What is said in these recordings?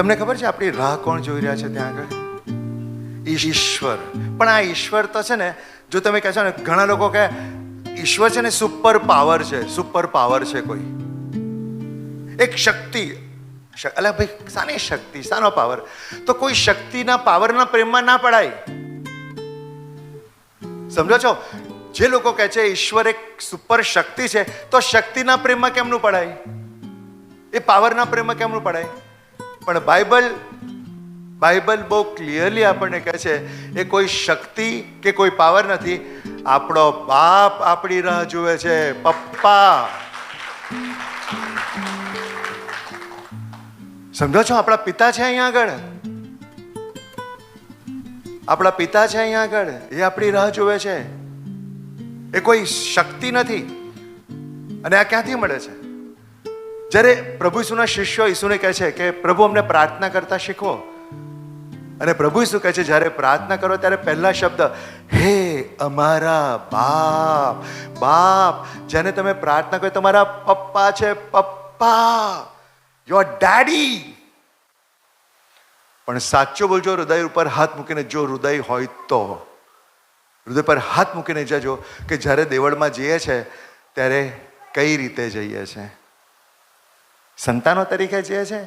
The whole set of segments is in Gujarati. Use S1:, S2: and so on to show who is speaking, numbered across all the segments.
S1: તમને ખબર છે આપણી રાહ કોણ જોઈ રહ્યા છે ત્યાં આગળ? ઈશ્વર. પણ આ ઈશ્વર તો છે ને, જો તમે કહેશો ને, ઘણા લોકો કહે ઈશ્વર છે ને સુપર પાવર છે, સુપર પાવર છે કોઈ એક શક્તિ. અલા ભાઈ, શાની શક્તિ, શાનો પાવર? તો કોઈ શક્તિના પાવરના પ્રેમમાં ના પડાય. સમજો છો? જે લોકો કહે છે ઈશ્વર એક સુપર શક્તિ છે, તો શક્તિના પ્રેમમાં કેમનું પડાય? એ પાવરના પ્રેમમાં કેમનું પડાય? પણ બાઇબલ બહુ ક્લિયરલી આપણને કહે છે એ કોઈ શક્તિ કે કોઈ પાવર નથી. આપણો બાપ આપણી રાહ જુએ છે, પપ્પા. સમજો છો? આપણા પિતા છે અહીંયા આગળ, આપણા પિતા છે અહીંયા આગળ, એ આપણી રાહ જુએ છે. એ કોઈ શક્તિ નથી. અને આ ક્યાંથી મળે છે? જ્યારે પ્રભુ ઈસુના શિષ્યો ઈસુને કહે છે કે પ્રભુ અમને પ્રાર્થના કરતા શીખવો, અને પ્રભુ ઈસુ કહે છે જ્યારે પ્રાર્થના કરો ત્યારે પહેલા શબ્દ હે અમારા બાપ. બાપ જેને તમે પ્રાર્થના કરો, તમારા પપ્પા છે, પપ્પા, યોર ડેડી. પણ સાચું બોલજો, હૃદય ઉપર હાથ મૂકીને, જો હૃદય હોય તો હૃદય પર હાથ મૂકીને જજો કે જ્યારે દેવળમાં જઈએ છે ત્યારે કઈ રીતે જઈએ છે. સંતાનો તરીકે જઈએ છે,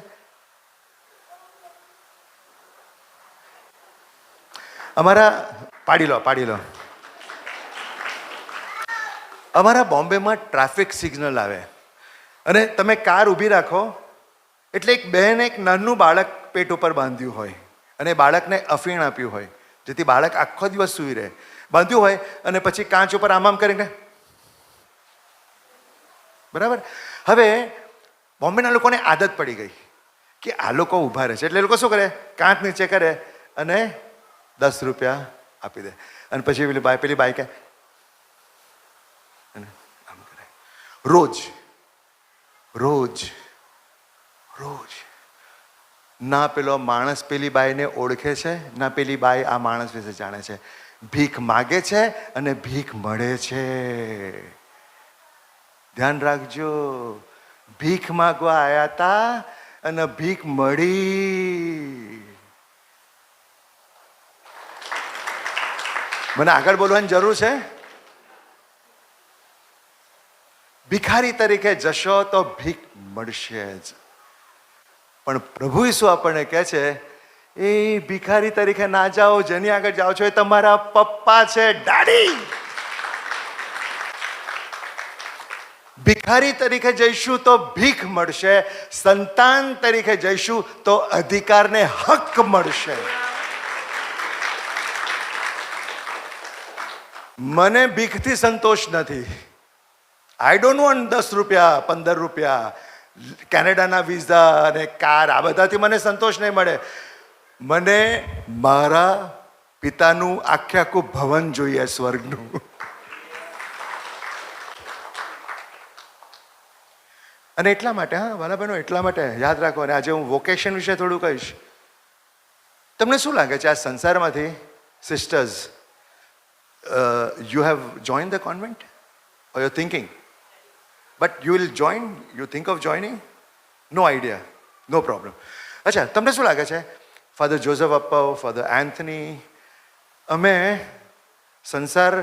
S1: અમારા પાડી લો અમારા બોમ્બેમાં ટ્રાફિક સિગ્નલ આવે અને તમે કાર ઊભી રાખો એટલે એક બહેન એક નાનું બાળક પેટ ઉપર બાંધ્યું હોય અને બાળકને અફીણ આપ્યું હોય, જેથી બાળક આખો દિવસ સૂઈ રહે, બાંધ્યું હોય, અને પછી કાચ ઉપર આમ કરીને, બરાબર. હવે બોમ્બેના લોકોને આદત પડી ગઈ કે આ લોકો ઊભા રહે છે એટલે એ લોકો શું કરે, કાચ નીચે કરે અને 10 રૂપિયા આપી દે, અને પછી પેલી બાઈ કે આમ કરે. રોજ ના પેલો માણસ પેલી બાઈને ઓળખે છે, ના પેલી બાઈ આ માણસ વિશે જાણે છે. ભીખ માગે છે અને ભીખ મળે છે. ધ્યાન રાખજો, ભીખ માગવા આવ્યા હતા અને ભીખ મળી. મને આગળ બોલવાની જરૂર છે? ભિખારી તરીકે જશો તો ભીખ મળશે જ. પણ પ્રભુ ઈસુ આપણને કહે છે એ ભિખારી તરીકે ના જાઓ, જેની આગળ જાઓ છો એ તમારા પપ્પા છે, ડેડી. ભિખારી તરીકે જઈશું તો ભીખ મળશે, સંતાન તરીકે જઈશું તો અધિકારને હક મળશે. મને ભીખથી સંતોષ નથી. આઈ ડોન્ટ વોન્ટ 10 રૂપિયા, 15 રૂપિયા, કેનેડાના વિઝા અને કાર, આ બધાથી મને સંતોષ નહીં મળે. મને મારા પિતાનું આખું ભવન જોઈએ, સ્વર્ગનું. અને એટલા માટે, હા વાલા બહેનો, એટલા માટે યાદ રાખો. અને આજે હું વોકેશન વિશે થોડું કહીશ. તમને શું લાગે છે આ સંસારમાંથી, sisters, you have joined the convent or you're thinking, but you will join, you think of joining? No idea, no problem. અચ્છા, તમને શું લાગે છે ફાધર જોઝફ અપ્પાઓ, ફાધર એન્થની, અમે સંસાર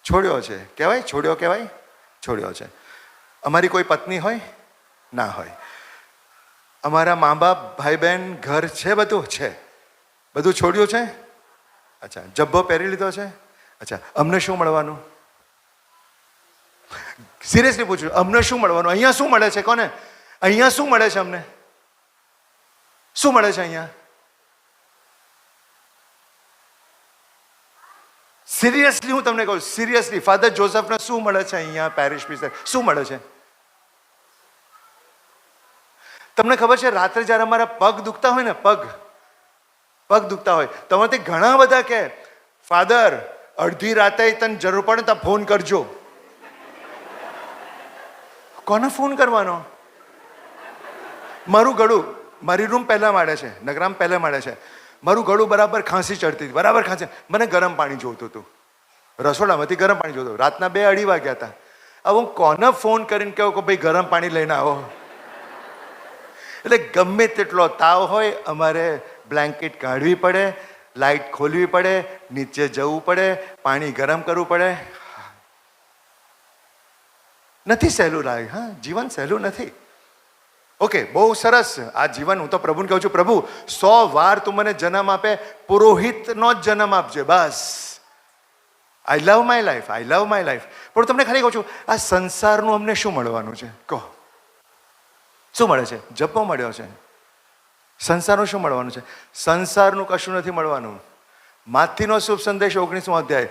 S1: છોડ્યો છે, કહેવાય છોડ્યો છે. અમારી કોઈ પત્ની હોય ના હોય, અમારા મા બાપ, ભાઈ બહેન, ઘર છે, બધું છોડ્યું છે. અચ્છા, જબ્બો પહેરી લીધો છે. અચ્છા, અમને શું મળવાનું? સિરિયસલી પૂછું, અમને શું મળવાનું? અહીંયા શું મળે છે? કોને અહીંયા શું મળે છે? અમને શું મળે છે અહીંયા? સિરિયસલી હું તમને કહું, સિરિયસલી, ફાધર જોસફને શું મળે છે અહીંયા પેરિશ વિશે? શું મળે છે? તમને ખબર છે રાત્રે જ્યારે અમારા પગ દુખતા હોય ને, પગ દુખતા હોય, તમારાથી ઘણા બધા કે ફાધર અડધી રાતે તને જરૂર પડે તો ફોન કરજો. કોને ફોન કરવાનો? મારું ગળું, મારી રૂમ પહેલા માળે છે, નગરામ પહેલા માળે છે, મારું ગળું બરાબર ખાંસી ચડતી હતી, બરાબર ખાંસી. મને ગરમ પાણી જોઈતું હતું, રસોડામાંથી ગરમ પાણી જોઈતું. રાતના 2-2:30 વાગ્યા હતા. હવે હું કોને ફોન કરીને કહું કે ભાઈ ગરમ પાણી લઈને આવો? એટલે ગમે તેટલો તાવ હોય અમારે બ્લેન્કેટ કાઢવી પડે, લાઇટ ખોલવી પડે, નીચે જવું પડે, પાણી ગરમ કરવું પડે. નથી સહેલું લાગે. હા, જીવન સહેલું નથી. ઓકે, બહુ સરસ આ જીવન. હું તો પ્રભુને કહું છું, પ્રભુ 100 વાર તું મને જન્મ આપે, પુરોહિતનો જ જન્મ આપજે બસ. I love my life, I love my life. પણ તમને ખાલી કહું છું, આ સંસારનું અમને શું મળવાનું છે? કહો, શું મળે છે? જપો મળ્યો છે. સંસારનું શું મળવાનું છે? સંસારનું કશું નથી મળવાનું. માથીનો શુભ સંદેશ 19મો અધ્યાય.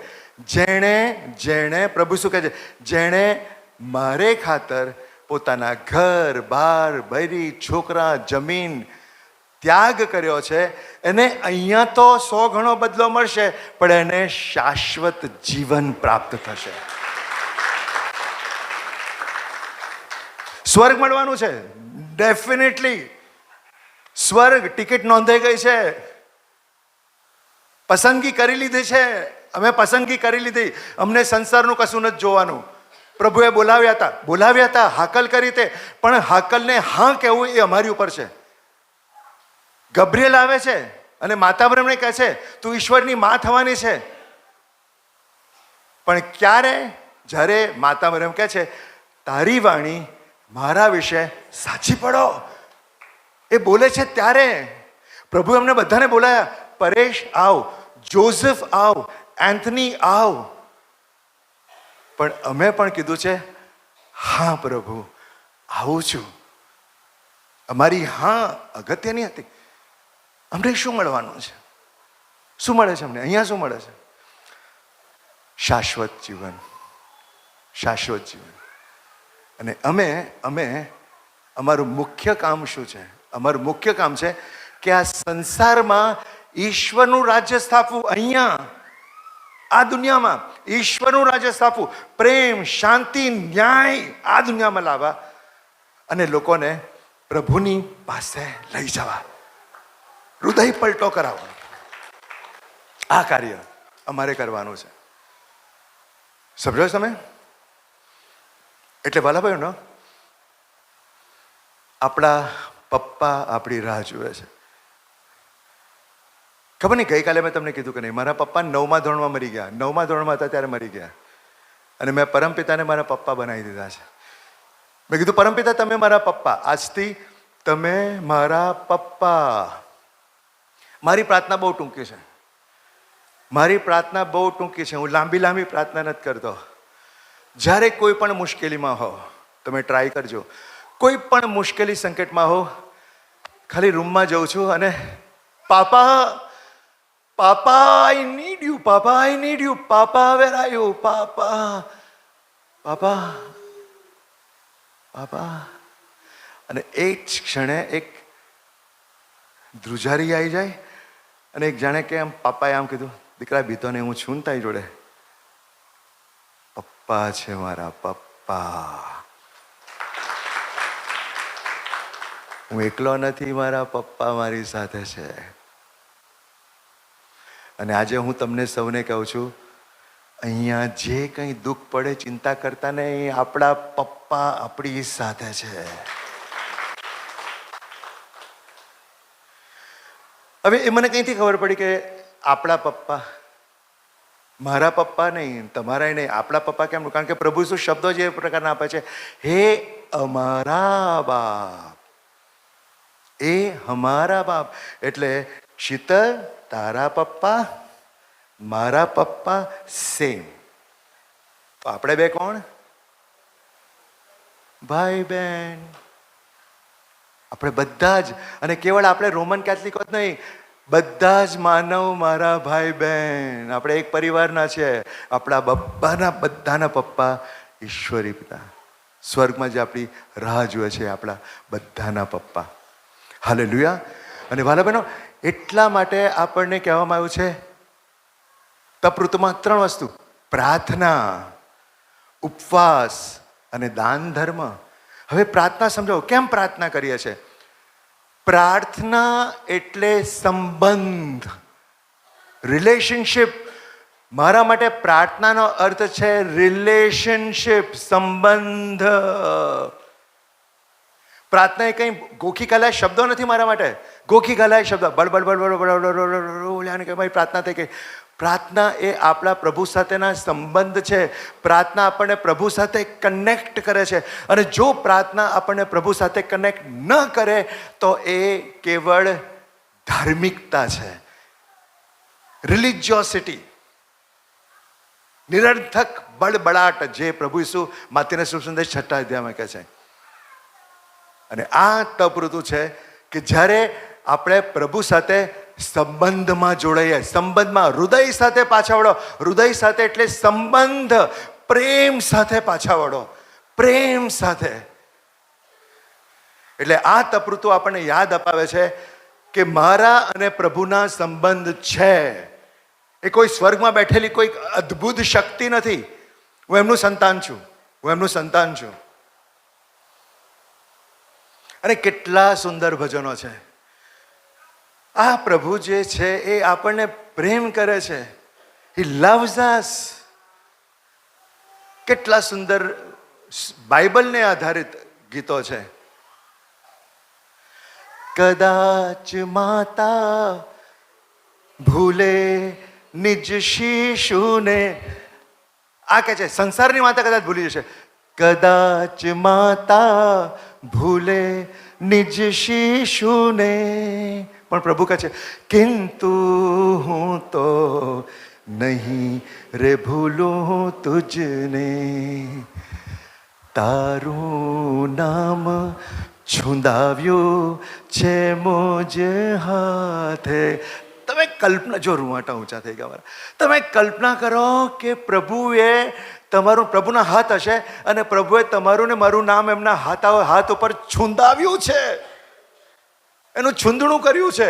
S1: જેણે પ્રભુ શું કહે છે? જેણે મારે ખાતર પોતાના ઘર બાર બૈરી છોકરા જમીન ત્યાગ કર્યો છે, એને અહીંયા તો 100 ગણો બદલો મળશે, પણ એને શાશ્વત જીવન પ્રાપ્ત થશે. સ્વર્ગ મળવાનું છે ડેફિનેટલી. સ્વર્ગ ટિકિટ નોંધાઈ ગઈ છે, પસંદગી કરી લીધી છે. અમે પસંદગી કરી લીધી. અમને સંસારનું કશું નથી જોવાનું. પ્રભુએ બોલાવ્યા હતા, હાકલ કરી તે, પણ હાકલને હા કહેવું એ અમારી ઉપર છે. ગબ્રિએલ આવે છે અને માતા બ્રહ્મને કહે છે તું ઈશ્વરની માં થવાની છે. પણ ક્યારે? જ્યારે માતા બ્રહ્મ કહે છે તારી વાણી મારા વિશે સાચી પડો, એ બોલે છે ત્યારે પ્રભુ અમને બધાને બોલાયા. પરેશ આવ, જોઝફ આવ, એન્થની આવ. પણ અમે પણ કીધું છે હા પ્રભુ આવું છું. અમારી હા અગત્યની હતી. અમને શું મળવાનું છે? શું મળે છે અમને? અહીંયા શું મળે છે? શાશ્વત જીવન, શાશ્વત જીવન. અને અમે અમારું મુખ્ય કામ શું છે? અમારું મુખ્ય કામ છે કે આ સંસારમાં ઈશ્વરનું રાજ્ય સ્થાપવું. અહીંયા આ દુનિયામાં ઈશ્વરનું રાજ્ય સ્થાપવું, પ્રેમ શાંતિ ન્યાય આ દુનિયામાં લાવવા અને લોકોને પ્રભુની પાસે લઈ જવા, હૃદય પલટો કરાવવો. આ કાર્ય અમારે કરવાનું છે. સમજો તમે? એટલે વાલા ભાઈઓ, આપણા પપ્પા આપણી રાહ જુએ છે. ખબર નહીં ગઈકાલે મેં તમને કીધું કે નહીં, મારા પપ્પા 9મા ધોરણમાં મરી ગયા. 9મા ધોરણમાં હતા ત્યારે મરી ગયા. અને મેં પરમપિતાને મારા પપ્પા બનાવી દીધા છે. મેં કીધું પરમપિતા તમે મારા પપ્પા, આજથી તમે મારા પપ્પા. મારી પ્રાર્થના બહુ ટૂંકી છે. મારી પ્રાર્થના બહુ ટૂંકી છે. હું લાંબી પ્રાર્થના નથી કરતો. જ્યારે કોઈ પણ મુશ્કેલીમાં હો, તમે ટ્રાય કરજો. કોઈ પણ મુશ્કેલી સંકટમાં હો, ખાલી રૂમમાં જઉં છું અને papa I need you, papa I need you, papa where are you, papa papa papa. અને એ જ ક્ષણે એક ધ્રુજારી આવી જાય અને એક જાણે કે આમ પાપાએ આમ કીધું દીકરા બીતો ને હું છું ને તારી જોડે. પપ્પા છે મારા પપ્પા. હું એકલો નથી, મારા પપ્પા મારી સાથે છે. અને આજે હું તમને સૌને કહું છું, અહીંયા જે કંઈ દુઃખ પડે ચિંતા કરતા નહીં, આપણા પપ્પા આપણી સાથે છે. હવે એ મને કંઈથી ખબર પડી કે આપણા પપ્પા, મારા પપ્પા નહીં, તમારા નહીં, આપણા પપ્પા કેમ? કારણ કે પ્રભુ શું શબ્દો જે પ્રકારના આપે છે, હે અમારા બાપ, એ હમારા બાપ. એટલે શીતલ તારા પપ્પા મારા પપ્પા સેમ. તો આપણે બે કોણ? ભાઈ બહેન. આપણે બધા જ, અને કેવળ આપણે રોમન કેથલિક જ નહીં, બધા જ માનવ મારા ભાઈ બહેન. આપણે એક પરિવારના છે. આપણા બધાના પપ્પા ઈશ્વરી પિતા સ્વર્ગમાં જે આપણી રાહ જુએ છે, આપણા બધાના પપ્પા. હાલેલુયા. અને વાલા બહેનો, એટલા માટે આપણને કહેવામાં આવ્યું છે તપઋતુમાં 3 વસ્તુ: પ્રાર્થના, ઉપવાસ અને દાન ધર્મ. હવે પ્રાર્થના સમજાવો. કેમ પ્રાર્થના કરીએ છીએ? પ્રાર્થના એટલે સંબંધ, રિલેશનશિપ. મારા માટે પ્રાર્થનાનો અર્થ છે રિલેશનશિપ, સંબંધ. પ્રાર્થના એ કંઈ ગોખી ગલાય શબ્દો નથી મારા માટે. ગોખી ગલાય શબ્દ બળબડ બળબડ બળબડ કે ભાઈ પ્રાર્થના થઈ ગઈ. પ્રાર્થના એ આપણા પ્રભુ સાથેના સંબંધ છે. પ્રાર્થના આપણને પ્રભુ સાથે કનેક્ટ કરે છે. અને જો પ્રાર્થના આપણને પ્રભુ સાથે કનેક્ટ ન કરે તો એ કેવળ ધાર્મિકતા છે, રિલિજિયોસિટી, નિરર્થક બળબડાટ, જે પ્રભુ ઈસુ માથેના શુભ સંદેશ 6 અધ્યાયમાં કહે છે. અને આ તપ ઋતુ છે કે જ્યારે આપણે પ્રભુ સાથે સંબંધમાં જોડાઈએ. સંબંધમાં હૃદય સાથે પાછા વળો. હૃદય સાથે એટલે સંબંધ, પ્રેમ સાથે પાછા વળો, પ્રેમ સાથે. એટલે આ તપ ઋતુ આપણને યાદ અપાવે છે કે મારા અને પ્રભુના સંબંધ છે. એ કોઈ સ્વર્ગમાં બેઠેલી કોઈ અદ્ભુત શક્તિ નથી. હું એમનું સંતાન છું, હું એમનું સંતાન છું. અને કેટલા સુંદર ભજનો છે. આ પ્રભુ જે છે એ આપણને પ્રેમ કરે છે. હી લવ્સ અસ. કેટલા સુંદર બાઇબલને આધારિત ગીતો છે. કદાચ માતા ભૂલે નિજ શિશુને, આ કે છે સંસારની માતા કદાચ ભૂલી જશે. કદાચ માતા ભૂલે નિજ શિશુને, પણ પ્રભુ કહે છે કિંતુ હું તો નહીં રે ભૂલું તુજને, તારું નામ છુંદાવ્યું છે મુજ હાથે. તમે કલ્પના, જો રૂવાટા ઊંચા થઈ ગયા મારા, તમે કલ્પના કરો કે પ્રભુએ તમારું, પ્રભુના હાથ હશે અને પ્રભુએ તમારું ને મારું નામ એમના હાથ ઉપર છુંદાવ્યું છે, એનું છૂંદણું કર્યું છે,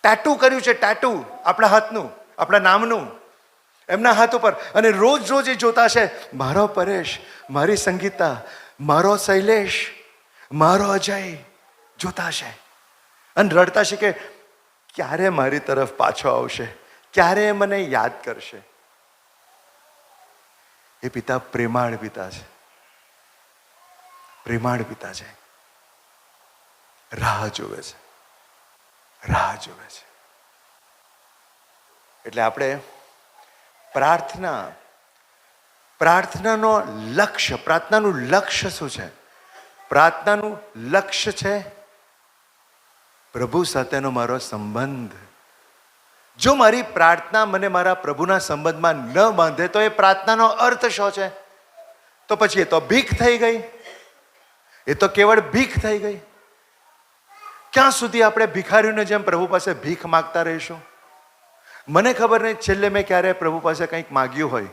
S1: ટેટુ કર્યું છે, ટેટુ આપણા હાથનું, આપણા નામનું એમના હાથ ઉપર. અને રોજ રોજ એ જોતા છે મારો પરેશ, મારી સંગીતા, મારો શૈલેષ, મારો અજય જોતા છે અને રડતા છે કે ક્યારે મારી તરફ પાછો આવશે, ક્યારે મને યાદ કરશે. એ પિતા પ્રેમાળ પિતા છે, પ્રેમાળ પિતા છે. રાહ જોવે છે, રાહ જોવે છે. એટલે આપણે પ્રાર્થનાનો લક્ષ્ય, પ્રાર્થનાનું લક્ષ્ય શું છે? પ્રાર્થનાનું લક્ષ્ય છે પ્રભુ સાથેનો મારો સંબંધ. જો મારી પ્રાર્થના મને મારા પ્રભુના સંબંધમાં ન બાંધે તો એ પ્રાર્થનાનો અર્થ શું છે? તો પછી એ તો ભીખ થઈ ગઈ, એ તો કેવળ ભીખ થઈ ગઈ. ક્યાં સુધી આપણે ભિખારીઓને જેમ પ્રભુ પાસે ભીખ માગતા રહીશું? મને ખબર નહીં છેલ્લે મેં ક્યારે પ્રભુ પાસે કંઈક માગ્યું હોય.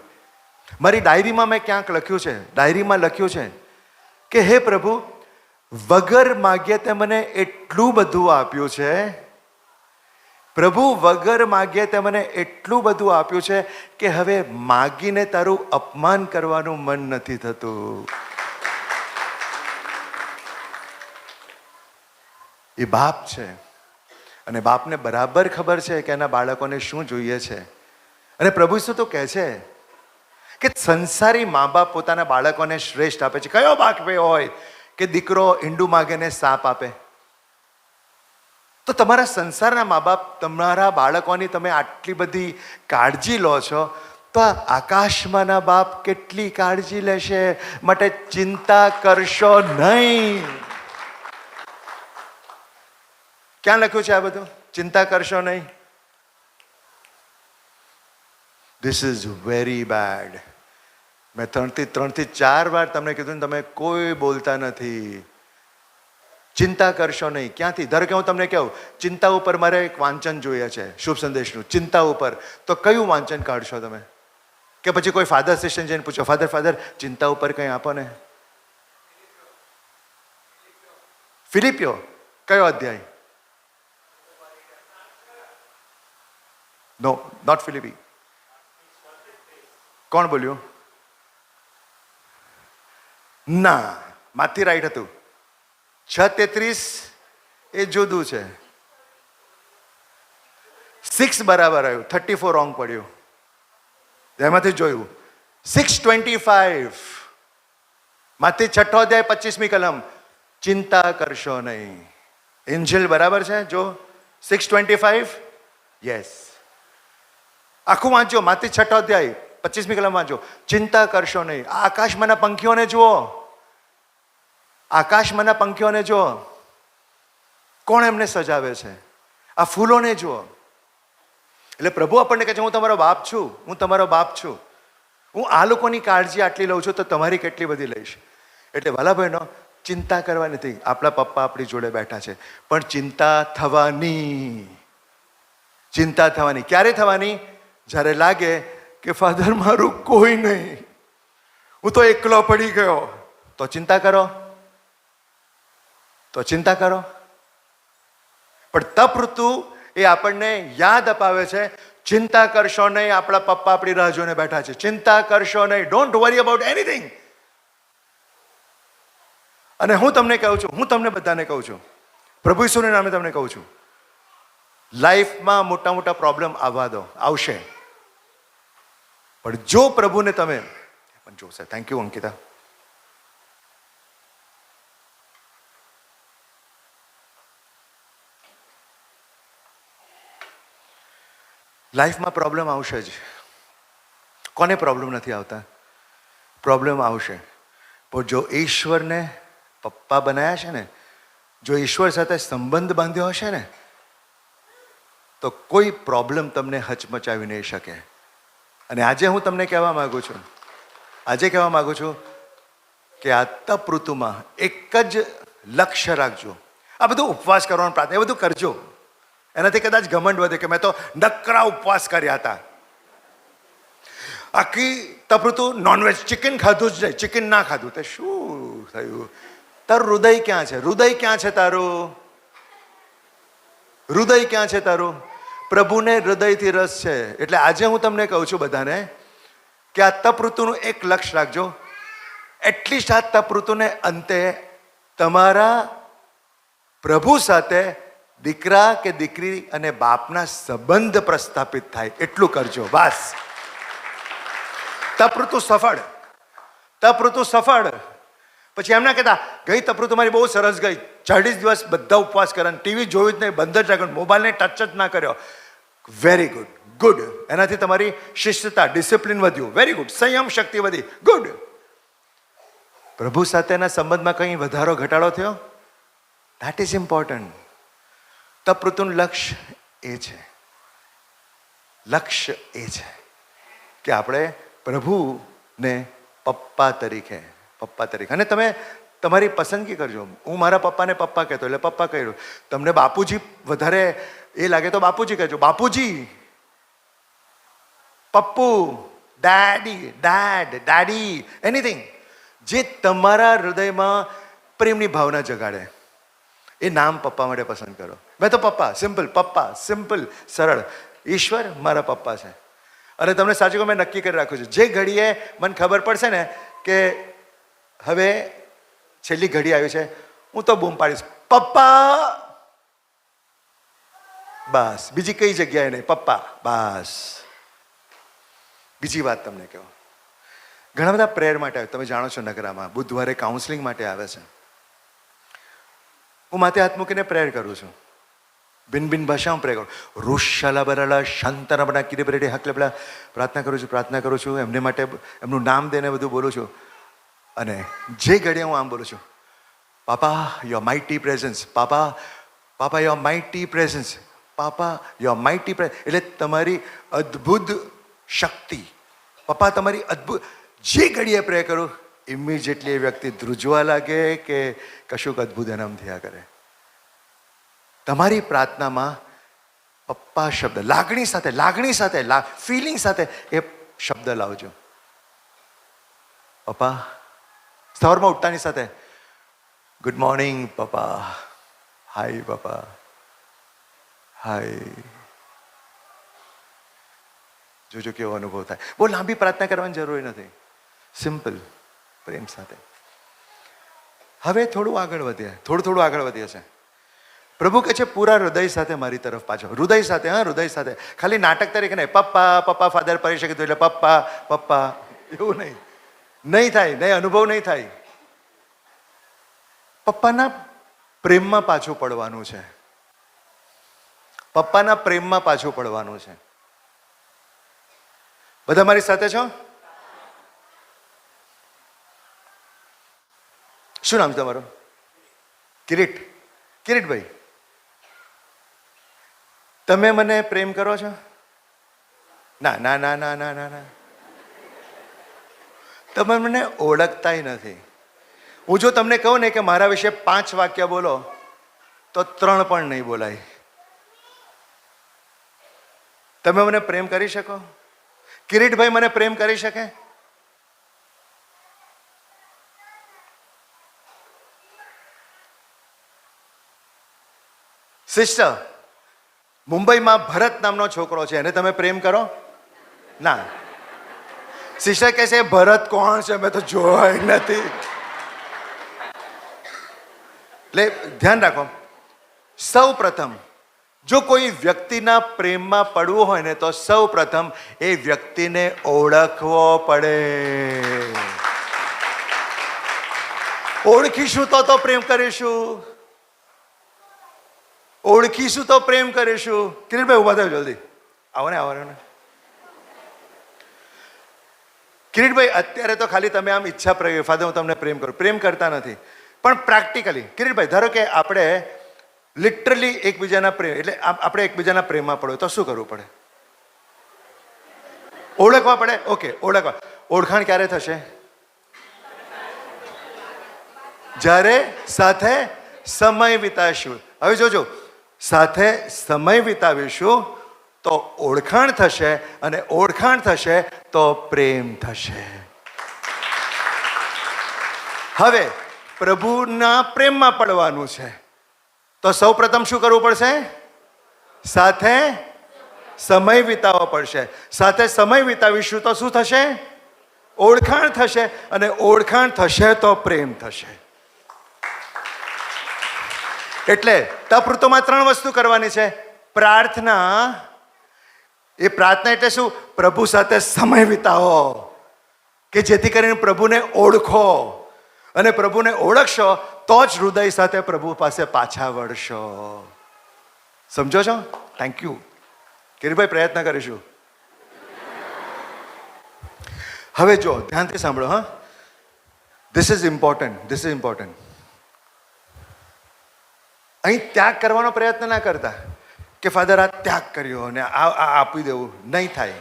S1: મારી ડાયરીમાં મેં ક્યાંક લખ્યું છે, ડાયરીમાં લખ્યું છે કે હે પ્રભુ, વગર માગ્યે તે મને એટલું બધું આપ્યું છે. પ્રભુ, વગર માગ્યે તે મને એટલું બધું આપ્યું છે કે હવે માગીને તારું અપમાન કરવાનું મન નથી થતું. એ બાપ છે અને બાપને બરાબર ખબર છે કે એના બાળકોને શું જોઈએ છે. અને પ્રભુ શું તો કહે છે કે સંસારી મા બાપ પોતાના બાળકોને શ્રેષ્ઠ આપે છે. કયો બાપ એવો હોય કે દીકરો ઈંડું માગે ને સાપ આપે? તો તમારા સંસારના મા બાપ તમારા બાળકોની તમે આટલી બધી કાળજી લો છો, તો આકાશમાંના બાપ કેટલી કાળજી લેશે. માટે ચિંતા કરશો નહીં. ક્યાં લખ્યું છે આ બધું? ચિંતા કરશો નહીં. This is very bad. મેં 3 થી 4 વાર તમને કીધું ને, તમે કોઈ બોલતા નથી. ચિંતા કરશો નહીં. ક્યાંથી? ધારો કે હું તમને કહું ચિંતા ઉપર મારે એક વાંચન જોઈએ છે શુભ સંદેશનું, ચિંતા ઉપર, તો કયું વાંચન કાઢશો તમે? કે પછી કોઈ ફાધર સેશન જઈને પૂછો, ફાધર ચિંતા ઉપર કંઈ આપો ને. ફિલિપિયો કયો અધ્યાય? નો, નોટ ફિલિપી. કોણ બોલ્યું? ના, માથી રાઈટ હતું. 6:33 એ જુદું છે. 6 બરાબર આવ્યું, 34 રોંગ પડ્યું. એમાંથી જોયું 6:25. માથી 6 અધ્યાય 25મી કલમ, ચિંતા કરશો નહીં. એન્જલ બરાબર છે? જો 6:25, યસ. આખું વાંચો, માથી 6 અધ્યાય 25મી કલમ વાંચો. ચિંતા કરશો નહીં. આ આકાશમાંના પંખીઓને જુઓ, આકાશમાંના પંખીઓને જુઓ, કોણ એમને સજાવે છે? આ ફૂલોને જુઓ. એટલે પ્રભુ આપણને કહે છે, હું તમારો બાપ છું, હું તમારો બાપ છું. હું આ લોકોની કાળજી આટલી લઉં છું, તો તમારી કેટલી બધી લઈશ. એટલે વાલા બહેનો, ચિંતા કરવા નથી. આપણા પપ્પા આપણી જોડે બેઠા છે, પણ ચિંતા થવાની. ચિંતા થવાની ક્યારે થવાની? જ્યારે લાગે કે ફાધર મારું કોઈ નહીં, હું તો એકલો પડી ગયો, તો ચિંતા કરો, તો ચિંતા કરો. પણ તપ ઋતુ એ આપણને યાદ અપાવે છે, ચિંતા કરશો નહીં, આપણા પપ્પા આપણી રાહ જોઈને બેઠા છે. ચિંતા કરશો નહીં, ડોન્ટ વરી અબાઉટ એનીથિંગ. અને હું તમને કહું છું, હું તમને બધાને કહું છું, પ્રભુ ઈસુના નામે તમને કહું છું, લાઈફમાં મોટા મોટા પ્રોબ્લેમ આવવા દો, આવશે. પણ જો પ્રભુને તમે પણ જોશે. Thank you Ankita. લાઈફમાં પ્રોબ્લેમ આવશે જ. કોને પ્રોબ્લેમ નથી આવતા? પ્રોબ્લેમ આવશે. પણ જો ઈશ્વરને પપ્પા બનાવ્યા છે ને, જો ઈશ્વર સાથે સંબંધ બાંધ્યો હશે ને, તો કોઈ પ્રોબ્લેમ તમને હચમચાવી નહીં શકે. અને આજે હું તમને કહેવા માગું છું, આજે કહેવા માગું છું કે આ તપ ઋતુમાં એક જ લક્ષ્ય રાખજો. આ બધું ઉપવાસ કરવાનું, પ્રાર્થના, એ બધું કરજો. એનાથી કદાચ ઘમંડ વધે કે મેં તો નકરા ઉપવાસ કર્યા હતા. આખી તપ ઋતુ નોનવેજ, ચિકન ખાધું જ નહીં, ચિકન ના ખાધું તે શું થયું? તારું હૃદય ક્યાં છે? હૃદય ક્યાં છે તારું? હૃદય ક્યાં છે તારું? પ્રભુને હૃદયથી રસ છે. એટલે આજે હું તમને કહું છું બધાને કે આ તપ ઋતુનું એક લક્ષ્ય રાખજો. એટલીસ્ટ આ તપ ઋતુને અંતે તમારા પ્રભુ સાથે દીકરા કે દીકરી અને બાપના સંબંધ પ્રસ્થાપિત થાય, એટલું કરજો બસ. તપ ઋતુ સફળ, તપ ઋતુ સફળ. પછી એમ ના કહેતા ગઈ તપ ઋતુ મારી બહુ સરસ ગઈ, 40 દિવસ બધા ઉપવાસ કર્યા, ટીવી જોયું જ નહીં, બંધ જ રાખ્યું, મોબાઈલને ટચ જ ના કર્યો. Very good, good. એનાથી તમારી શિસ્તતા, ડિસિપ્લિન વધ્યું. Very good. સંયમ શક્તિ વધી. ગુડ. પ્રભુ સાથેના સંબંધમાં કંઈ વધારો ઘટાડો થયો? That is important. તપ ઋતુનું લક્ષ્ય એ છે, લક્ષ્ય એ છે કે આપણે પ્રભુને પપ્પા તરીકે, પપ્પા તરીકે. અને તમે તમારી પસંદગી કરજો. હું મારા પપ્પાને પપ્પા કહેતો એટલે પપ્પા કહ્યું. તમને બાપુજી વધારે એ લાગે તો બાપુજી કહેજો. બાપુજી, પપ્પુ, ડેડી, ડેડ, ડેડી, એનીથિંગ જે તમારા હૃદયમાં પ્રેમની ભાવના જગાડે, એ નામ પપ્પા માટે પસંદ કરો. મેં તો પપ્પા, સિમ્પલ પપ્પા, સિમ્પલ સરળ. ઈશ્વર મારા પપ્પા છે. અને તમને સાચું કહું, મેં નક્કી કરી રાખ્યું છે, જે ઘડીએ મને ખબર પડશે ને કે હવે છેલ્લી ઘડી આવી છે, હું તો બૂમ પાડીશ, પપ્પા. બસ, બીજી કઈ જગ્યાએ નહીં, પપ્પા બસ. બીજી વાત તમને કહું, ઘણા બધા પ્રેયર માટે આવે. તમે જાણો છો નગરામાં બુધવારે કાઉન્સલિંગ માટે આવે છે. હું માથે હાથ મૂકીને પ્રેયર કરું છું, ભિન્ન ભિન્ન ભાષામાં પ્રેયર કરું. રુશાલા બરાલા શાંતના બના કિરે બરેડે હકલે પેલા પ્રાર્થના કરું છું, પ્રાર્થના કરું છું. એમને માટે એમનું નામ દઈને બધું બોલું છું. અને જે ઘડીએ હું આમ બોલું છું, papa your mighty presence, papa, papa your mighty presence, papa your mighty presence. એટલે તમારી અદ્ભુત શક્તિ, પપ્પા તમારી અદ્ભુત. જે ઘડીએ પ્રે કરું, ઇમિજિએટલી એ વ્યક્તિ ધ્રુજવા લાગે કે કશુંક અદ્ભુત એનામ થયા કરે. તમારી પ્રાર્થનામાં પપ્પા શબ્દ લાગણી સાથે, લાગણી સાથે, ફિલિંગ સાથે એ શબ્દ લાવજો. પપ્પા, સવારમાં ઉઠતાની સાથે ગુડ મોર્નિંગ પપ્પા, હાય પપ્પા, હાય. જોજો કેવો અનુભવ થાય. બહુ લાંબી પ્રાર્થના કરવાની જરૂરી નથી, સિમ્પલ પ્રેમ સાથે. હવે થોડું આગળ વધીએ, થોડું આગળ વધીએ છે. પ્રભુ કહે છે પૂરા હૃદય સાથે મારી તરફ પાછો. હૃદય સાથે, હા હૃદય સાથે. ખાલી નાટક તરીકે નહીં, પપ્પા પપ્પા ફાધર પરી શકે એટલે પપ્પા પપ્પા એવું નહીં, નહીં થાય, નહીં અનુભવ નહીં થાય. પપ્પાના પ્રેમમાં પાછું પડવાનું છે. પપ્પાના પ્રેમમાં પાછું પડવાનું છે. બધા મારી સાથે છો? શું નામ છે તમારું? કિરીટભાઈ, તમે મને પ્રેમ કરો છો? ના ના ના ના ના ના ના, તમે મને ઓળખતાય નથી. હું જો તમને કહું ને કે મારા વિશે 5 વાક્ય બોલો તો 3 પણ નહીં બોલાય. તમે મને પ્રેમ કરી શકો? કિરીટભાઈ મને પ્રેમ કરી શકે? સિસ્ટર, મુંબઈમાં ભરત નામનો છોકરો છે, એને તમે પ્રેમ કરો? ના. સિસ્ટર કહે છે ભરત કોણ છે, મેં તો જોયો નથી. એટલે ધ્યાન રાખો, સૌ પ્રથમ જો કોઈ વ્યક્તિના પ્રેમમાં પડવું હોય ને તો સૌ પ્રથમ એ વ્યક્તિને ઓળખવો પડે. ઓળખીશું તો પ્રેમ કરીશું. ઓળખીશું તો પ્રેમ કરીશું. કિરીટભાઈ ઉભા થયો, જલ્દી આવો ને. કિરીટભાઈ, અત્યારે તો ખાલી તમે આમ ઈચ્છા પ્રગટ, ફાધર હું તમને પ્રેમ કરું, પ્રેમ કરતા નથી. પણ પ્રેક્ટિકલી કિરીટભાઈ, ધારો કે આપણે લિટરલી એકબીજાના પ્રેમ, એટલે આપણે એકબીજાના પ્રેમમાં પડો તો શું કરવું પડે? ઓળખવા પડે. ઓકે, ઓળખવા. ઓળખાણ ક્યારે થશે? જ્યારે સાથે સમય વિતાવીશું. હવે જોજો, સાથે સમય વિતાવીશું તો ઓળખાણ થશે, અને ઓળખાણ થશે તો પ્રેમ થશે. હવે પ્રભુના પ્રેમમાં પડવાનું છે તો સૌ પ્રથમ શું કરવું પડશે? સાથે સમય વિતાવવો પડશે. સાથે સમય વિતાવીશું તો શું થશે? ઓળખાણ થશે, અને ઓળખાણ થશે તો પ્રેમ થશે. એટલે તપ ઋતુમાં 3 વસ્તુ કરવાની છે. પ્રાર્થના. એ પ્રાર્થના એટલે શું? પ્રભુ સાથે સમય વિતાવો, કે જેથી કરીને પ્રભુને ઓળખો, અને પ્રભુને ઓળખશો તો જ હૃદય સાથે પ્રભુ પાસે પાછા વળશો. સમજો છો? થેન્ક યુ કિરીટભાઈ, પ્રયત્ન કરીશું. હવે જો ધ્યાનથી સાંભળો. હા, ધીસ ઇઝ ઇમ્પોર્ટન્ટ. અહીં ત્યાગ કરવાનો પ્રયત્ન ના કરતા કે ફાધર આ ત્યાગ કર્યો અને આ આપી દેવું. નહીં થાય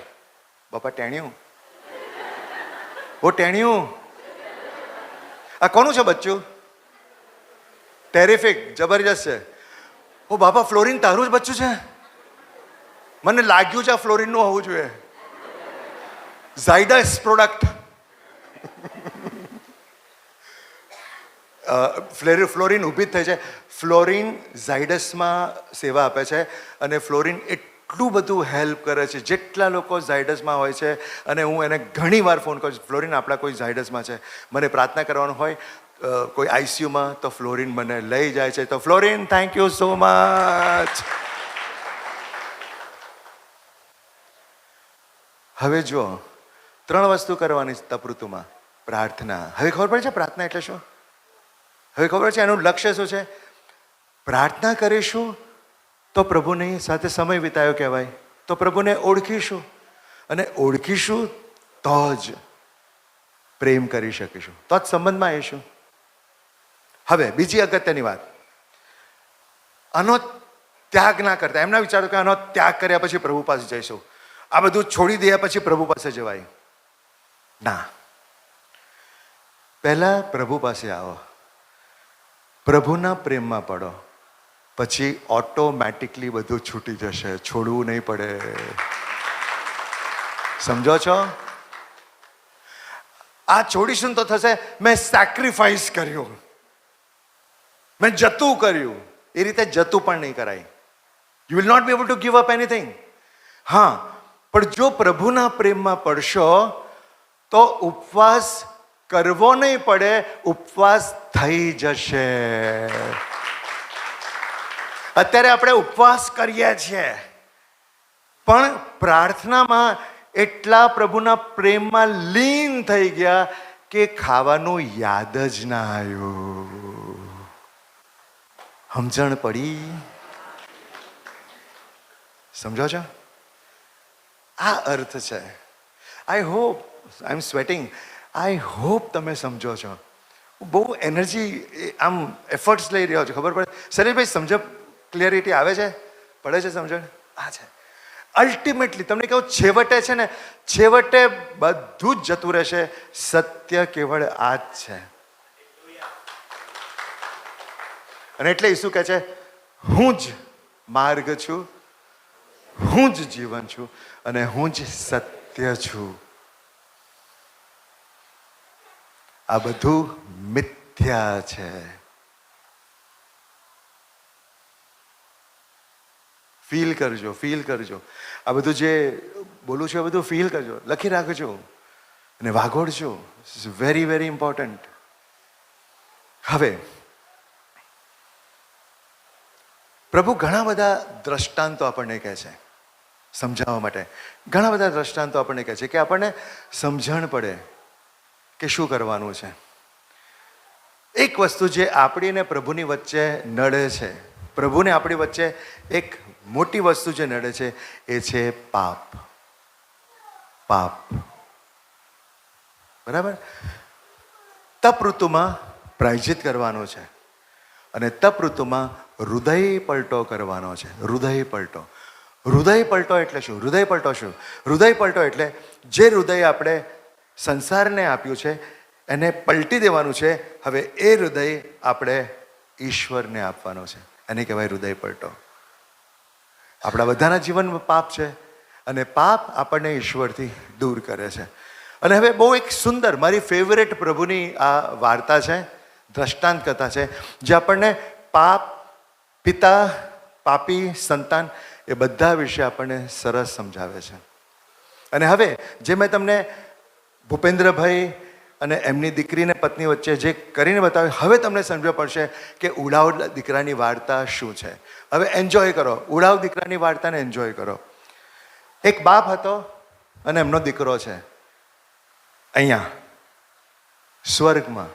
S1: બાપા. ટેણ્યું ટેણ્યું. આ કોનું છે બચ્ચું? ટેરિફિક, જબરજસ્ત છે. ઓ બાપા, ફ્લોરિન તારું જ બચ્ચું છે? મને લાગ્યું છે આ ફ્લોરિનનું હોવું જોઈએ. ઝાયડસ પ્રોડક્ટ. ફ્લોરિન ઊભી જ થઈ છે. ફ્લોરિન ઝાયડસમાં સેવા આપે છે, અને ફ્લોરિન એટલું બધું હેલ્પ કરે છે. જેટલા લોકો ઝાયડસમાં હોય છે, અને હું એને ઘણી વાર ફોન કરું છું, ફ્લોરિન આપણા કોઈ ઝાયડસમાં છે, મને પ્રાર્થના કરવાનું હોય, કોઈ આઈસીયુમાં, તો ફ્લોરિન મને લઈ જાય છે. તો fluorine, thank you so much. હવે જો 3 વસ્તુ કરવાની તપ ઋતુમાં. પ્રાર્થના. હવે ખબર પડે છે પ્રાર્થના એટલે શું? હવે ખબર છે એનું લક્ષ્ય શું છે? પ્રાર્થના કરીશું તો પ્રભુની સાથે સમય વિતાયો કહેવાય, તો પ્રભુને ઓળખીશું, અને ઓળખીશું તો જ પ્રેમ કરી શકીશું, તો જ સંબંધમાં આવીશું. હવે બીજી અગત્યની વાત, આનો ત્યાગ ના કરતા. એમના વિચારો કે આનો ત્યાગ કર્યા પછી પ્રભુ પાસે જઈશું, આ બધું છોડી દે પછી પ્રભુ પાસે જવાય. ના, પહેલા પ્રભુ પાસે આવો, પ્રભુના પ્રેમમાં પડો, પછી ઓટોમેટિકલી બધું છૂટી જશે. છોડવું નહીં પડે. સમજો છો? આ છોડીશું તો થશે મેં સેક્રિફાઈસ કર્યું, મેં જતું કર્યું. એ રીતે જતું પણ નહીં કરાય. You will not be able to give up anything. હા, પણ જો પ્રભુના પ્રેમમાં પડશો તો ઉપવાસ કરવો નહીં પડે, ઉપવાસ થઈ જશે. અત્યારે આપણે ઉપવાસ કરીએ છીએ, પણ પ્રાર્થનામાં એટલા પ્રભુના પ્રેમમાં લીન થઈ ગયા કે ખાવાનું યાદ જ ના આવ્યું. સમજણ પડી? સમજો છો? આ અર્થ છે. I hope, I am sweating, I hope તમે સમજો છો. બહુ એનર્જી, આમ એફર્ટ્સ લઈ રહ્યો છો, ખબર પડે? શરીરભાઈ સમજ, ક્લિયરિટી આવે છે? પડે છે સમજણ? આ છે અલ્ટિમેટલી. તમને કહું, છેવટે છે ને, છેવટે બધું જ જતું રહેશે. સત્ય કેવળ આ જ છે. અને એટલે ઈસુ કહે છે, હું જ માર્ગ છું, હું જ જીવન છું, અને હું જ સત્ય છું. આ બધું મિથ્યા છે. ફીલ કરજો, ફીલ કરજો. આ બધું જે બોલું છું, આ બધું ફીલ કરજો, લખી રાખજો અને વાગોડજો. It's very very important. હવે પ્રભુ ઘણા બધા દ્રષ્ટાંતો આપણને કહે છે સમજાવવા માટે. ઘણા બધા દ્રષ્ટાંતો આપણને કહે છે કે આપણને સમજણ પડે કે શું કરવાનું છે. એક વસ્તુ જે આપણી ને પ્રભુની વચ્ચે નડે છે, પ્રભુને આપણી વચ્ચે એક મોટી વસ્તુ જે નડે છે, એ છે પાપ. પાપ, બરાબર? તપ ઋતુમાં પ્રાયશ્ચિત કરવાનું છે, અને તપ ઋતુમાં હૃદય પલટો કરવાનો છે. હૃદય પલટો. હૃદય પલટો એટલે શું? હૃદય પલટો શું? હૃદય પલટો એટલે જે હૃદય આપણે સંસારને આપ્યું છે એને પલટી દેવાનું છે. હવે એ હૃદય આપણે ઈશ્વરને આપવાનું છે. એને કહેવાય હૃદય પલટો. આપણા બધાના જીવનમાં પાપ છે, અને પાપ આપણને ઈશ્વરથી દૂર કરે છે. અને હવે બહુ એક સુંદર, મારી ફેવરેટ પ્રભુની આ વાર્તા છે, દ્રષ્ટાંત કથા છે, જે આપણને પાપ, પિતા, પાપી, સંતાન, એ બધા વિશે આપણને સરસ સમજાવે છે. અને હવે જે મેં તમને ભૂપેન્દ્રભાઈ અને એમની દીકરીને પત્ની વચ્ચે જે કરીને બતાવ્યું, હવે તમને સમજવો પડશે કે ઉડાવ દીકરાની વાર્તા શું છે. હવે એન્જોય કરો, ઉડાવ દીકરાની વાર્તાને એન્જોય કરો. એક બાપ હતો અને એમનો દીકરો છે. અહીંયા સ્વર્ગમાં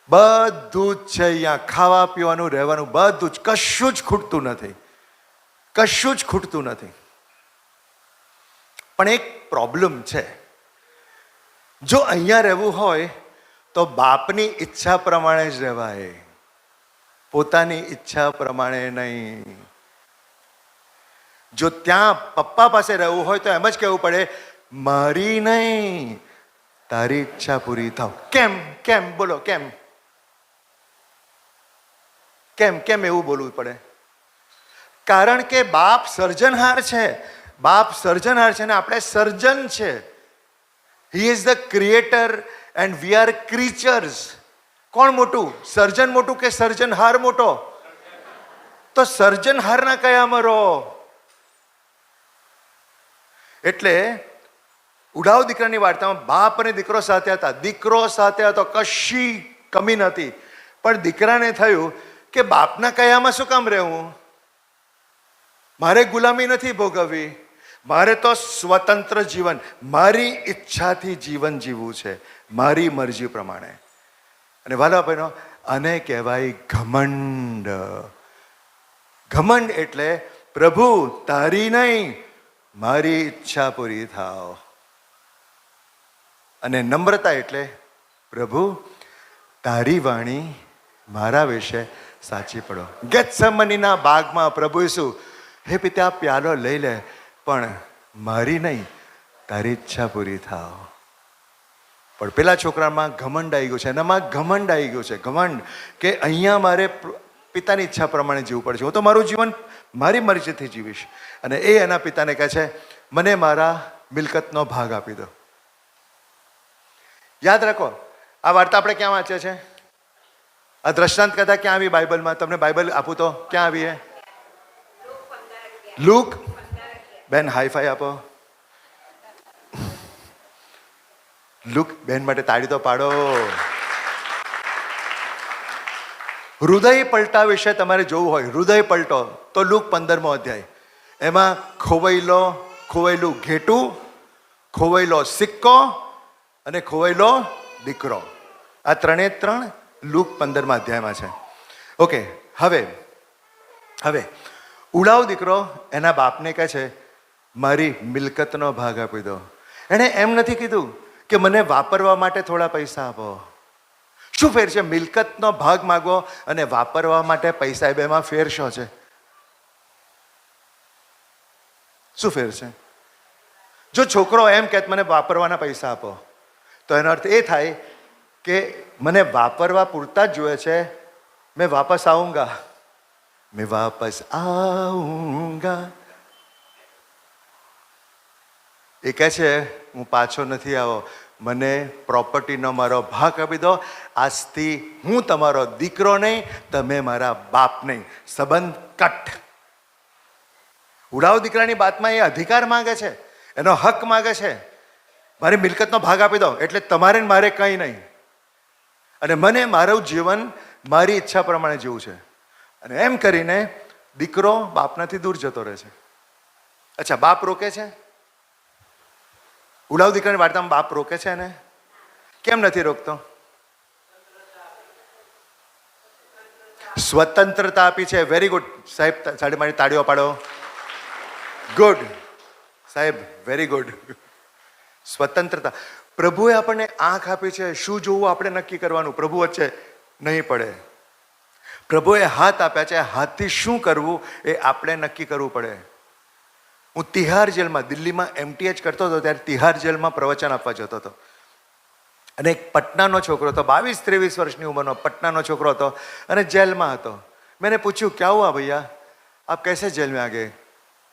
S1: બધું જ છે. અહીંયા ખાવા પીવાનું, રહેવાનું, બધું જ, કશું જ ખૂટતું નથી, કશું જ ખૂટતું નથી. પણ એક પ્રોબ્લેમ છે. જો અહીંયા રહેવું હોય તો બાપની ઈચ્છા પ્રમાણે જ રહેવાય, પોતાની ઈચ્છા પ્રમાણે નહીં. જો ત્યાં પપ્પા પાસે રહેવું હોય તો એમ જ કહેવું પડે, મારી નહીં, તારી ઈચ્છા પૂરી થાવ. કેમ? કેમ? બોલો કેમ? કેમ? કેમ એવું બોલવું પડે? કારણ કે બાપ સર્જનહાર છે. બાપ સર્જનહાર છે, ને આપણે સર્જન છે. He is the creator and we are creatures. કોણ મોટું? સર્જન મોટું કે સર્જનહાર મોટો? તો સર્જનહારના કયામાં રહો. એટલે ઉડાવ દીકરાની વાર્તામાં બાપ અને દીકરો સાથે હતા. દીકરો સાથે હતો, કશી કમી નથી. પણ દીકરાને થયું કે બાપના કયામાં શું કામ રહેવું? મારે ગુલામી નથી ભોગવવી, મારે તો સ્વતંત્ર જીવન, મારી ઈચ્છાથી જીવન જીવવું છે, મારી મરજી પ્રમાણે. અને વાલા બહેનો, આને કહેવાય ઘમંડ. ઘમંડ એટલે પ્રભુ તારી નહીં, મારી ઈચ્છા પૂરી થાવ. અને નમ્રતા એટલે પ્રભુ તારી વાણી મારા વિશે સાચી પડો. ગેત્સેમનીના બાગમાં પ્રભુ ઈસુ, હે પિતા પ્યાલો લઈ લે, પણ મારી નહીં, તારી ઈચ્છા પૂરી થાવ. પણ પેલા છોકરામાં ઘમંડ આવી ગયું છે, એનામાં ઘમંડ આવી ગયું છે. ઘમંડ કે અહીંયા મારે પિતાની ઈચ્છા પ્રમાણે જીવવું પડશે, હું તો મારું જીવન મારી મરજીથી જીવીશ. અને એ એના પિતાને કહે છે, મને મારા મિલકતનો ભાગ આપી દો. યાદ રાખો, આ વાર્તા આપણે ક્યાં વાંચે છે? આ દ્રષ્ટાંત કથા ક્યાં આવી બાઇબલમાં? તમને બાઇબલ આપું તો ક્યાં આવી? લૂક. બેન હાઈ ફાઈ આપો. લૂક બેન માટે તાળી તો પાડો. હૃદય પલટા વિશે તમારે જોવું હોય, હૃદય પલટો, તો લૂક 15મો અધ્યાય. એમાં ખોવાયેલું ઘેટું, ખોવાયેલો સિક્કો અને ખોવાયેલો દીકરો, આ ત્રણે ત્રણ લૂક 15મા અધ્યાયમાં છે. ઓકે, હવે હવે ઉડાવ દીકરો એના બાપને કહે છે મારી મિલકતનો ભાગ આપી દો. એણે એમ નથી કીધું કે મને વાપરવા માટે થોડા પૈસા આપો. શું ફેર છે મિલકતનો ભાગ માગવો અને વાપરવા માટે પૈસા? બેમાં ફેર શું છે? શું ફેર છે? જો છોકરો એમ કહે મને વાપરવાના પૈસા આપો તો એનો અર્થ એ થાય કે મને વાપરવા પૂરતા જ જોઈએ છે. મેં વાપસ આઉંગા, મેં વાપસ આઉંગા. એ કહે છે હું પાછો નથી આવો, મને પ્રોપર્ટીનો મારો ભાગ આપી દો. આજથી હું તમારો દીકરો નહીં, તમે મારા બાપ નહીં, સંબંધ કટ. ઉડાવ દીકરાની વાતમાં એ અધિકાર માંગે છે, એનો હક માંગે છે. મારી મિલકતનો ભાગ આપી દો એટલે તમારે મારે કંઈ નહીં, અને મને મારું જીવન મારી ઈચ્છા પ્રમાણે જીવવું છે. અને એમ કરીને દીકરો બાપનાથી દૂર જતો રહે છે. અચ્છા, બાપ રોકે છે? ઉડાવ દીકરાની વાર્તામાં બાપ રોકે છે ને? કેમ નથી રોકતો? સ્વતંત્રતા આપી છે. વેરી ગુડ સાહેબ, સાડી મારી તાળીઓ પાડો. ગુડ સાહેબ, વેરી ગુડ. સ્વતંત્રતા. પ્રભુએ આપણને આંખ આપી છે, શું જોવું આપણે નક્કી કરવાનું. પ્રભુ વચ્ચે નહીં પડે. પ્રભુએ હાથ આપ્યા છે, હાથથી શું કરવું એ આપણે નક્કી કરવું પડે. હું તિહાર જેલમાં, દિલ્હીમાં MTH કરતો હતો ત્યારે તિહાર જેલમાં પ્રવચન આપવા જતો હતો. અને એક પટનાનો છોકરો હતો, 22-23 વર્ષની ઉંમરનો પટનાનો છોકરો હતો અને જેલમાં હતો. મેં પૂછ્યું ક્યાં હુઆ ભૈયા, આપ कैसे जेल में आ गए,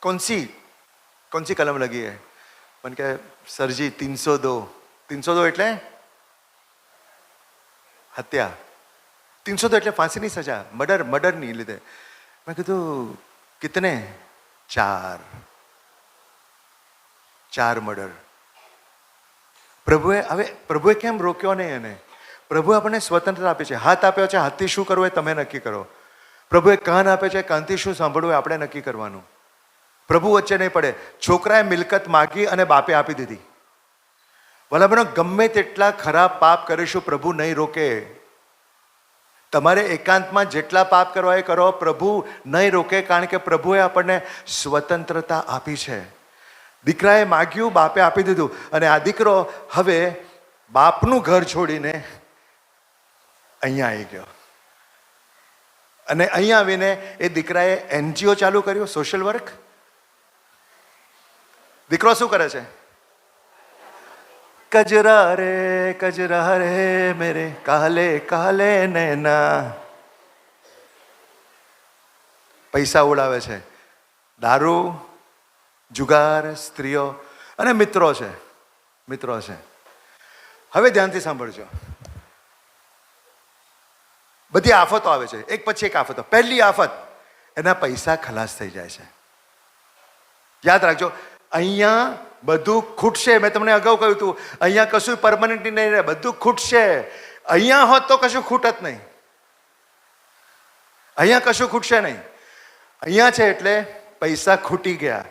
S1: कौन सी कलम लगी है? મને કહે સરજી 302. 302 એટલે હત્યા. 302 એટલે ફાંસીની સજા, મર્ડરની લીધે. મેં કીધું કિતને? 4 મર્ડર. પ્રભુએ કેમ રોક્યો નહીં એને? પ્રભુએ આપણને સ્વતંત્રતા આપી છે, હાથ આપ્યો છે, હાથથી શું કરવું એ તમે નક્કી કરો. પ્રભુએ કાન આપે છે, કાનથી શું સાંભળવું એ આપણે નક્કી કરવાનું. પ્રભુ વચ્ચે નહીં પડે. છોકરાએ મિલકત માગી અને બાપે આપી દીધી. ભલા બનો ગમે તેટલા ખરાબ પાપ કરીશું, પ્રભુ નહીં રોકે. તમારે એકાંતમાં જેટલા પાપ કરવા એ કરો, પ્રભુ નહીં રોકે, કારણ કે પ્રભુએ આપણને સ્વતંત્રતા આપી છે. દીકરાએ માગ્યું, બાપે આપી દીધું. અને આ દીકરો હવે બાપનું ઘર છોડીને અહીંયા આવી ગયો. અને અહીંયા આવીને એ દીકરાએ NGO ચાલુ કર્યું, સોશિયલ વર્ક. દીકરો શું કરે છે? કજરા રે મેરે કાલે કાલે નૈના. પૈસા ઉડાવે છે, દારૂ, જુગાર, સ્ત્રીઓ અને મિત્રો છે. હવે ધ્યાનથી સાંભળજો. બધી આફતો આવે છે, એક પછી એક આફતો. પહેલી આફત, એના પૈસા ખલાસ થઈ જાય છે. યાદ રાખજો, અહીંયા બધું ખૂટશે. મેં તમને અગાઉ કહ્યું હતું, અહીંયા કશું પરમનન્ટ નહીં રહે, બધું ખૂટશે. અહીંયા હોત તો કશું ખૂટત નહીં. અહીંયા કશું ખૂટશે નહીં. અહીંયા છે એટલે પૈસા ખૂટી ગયા.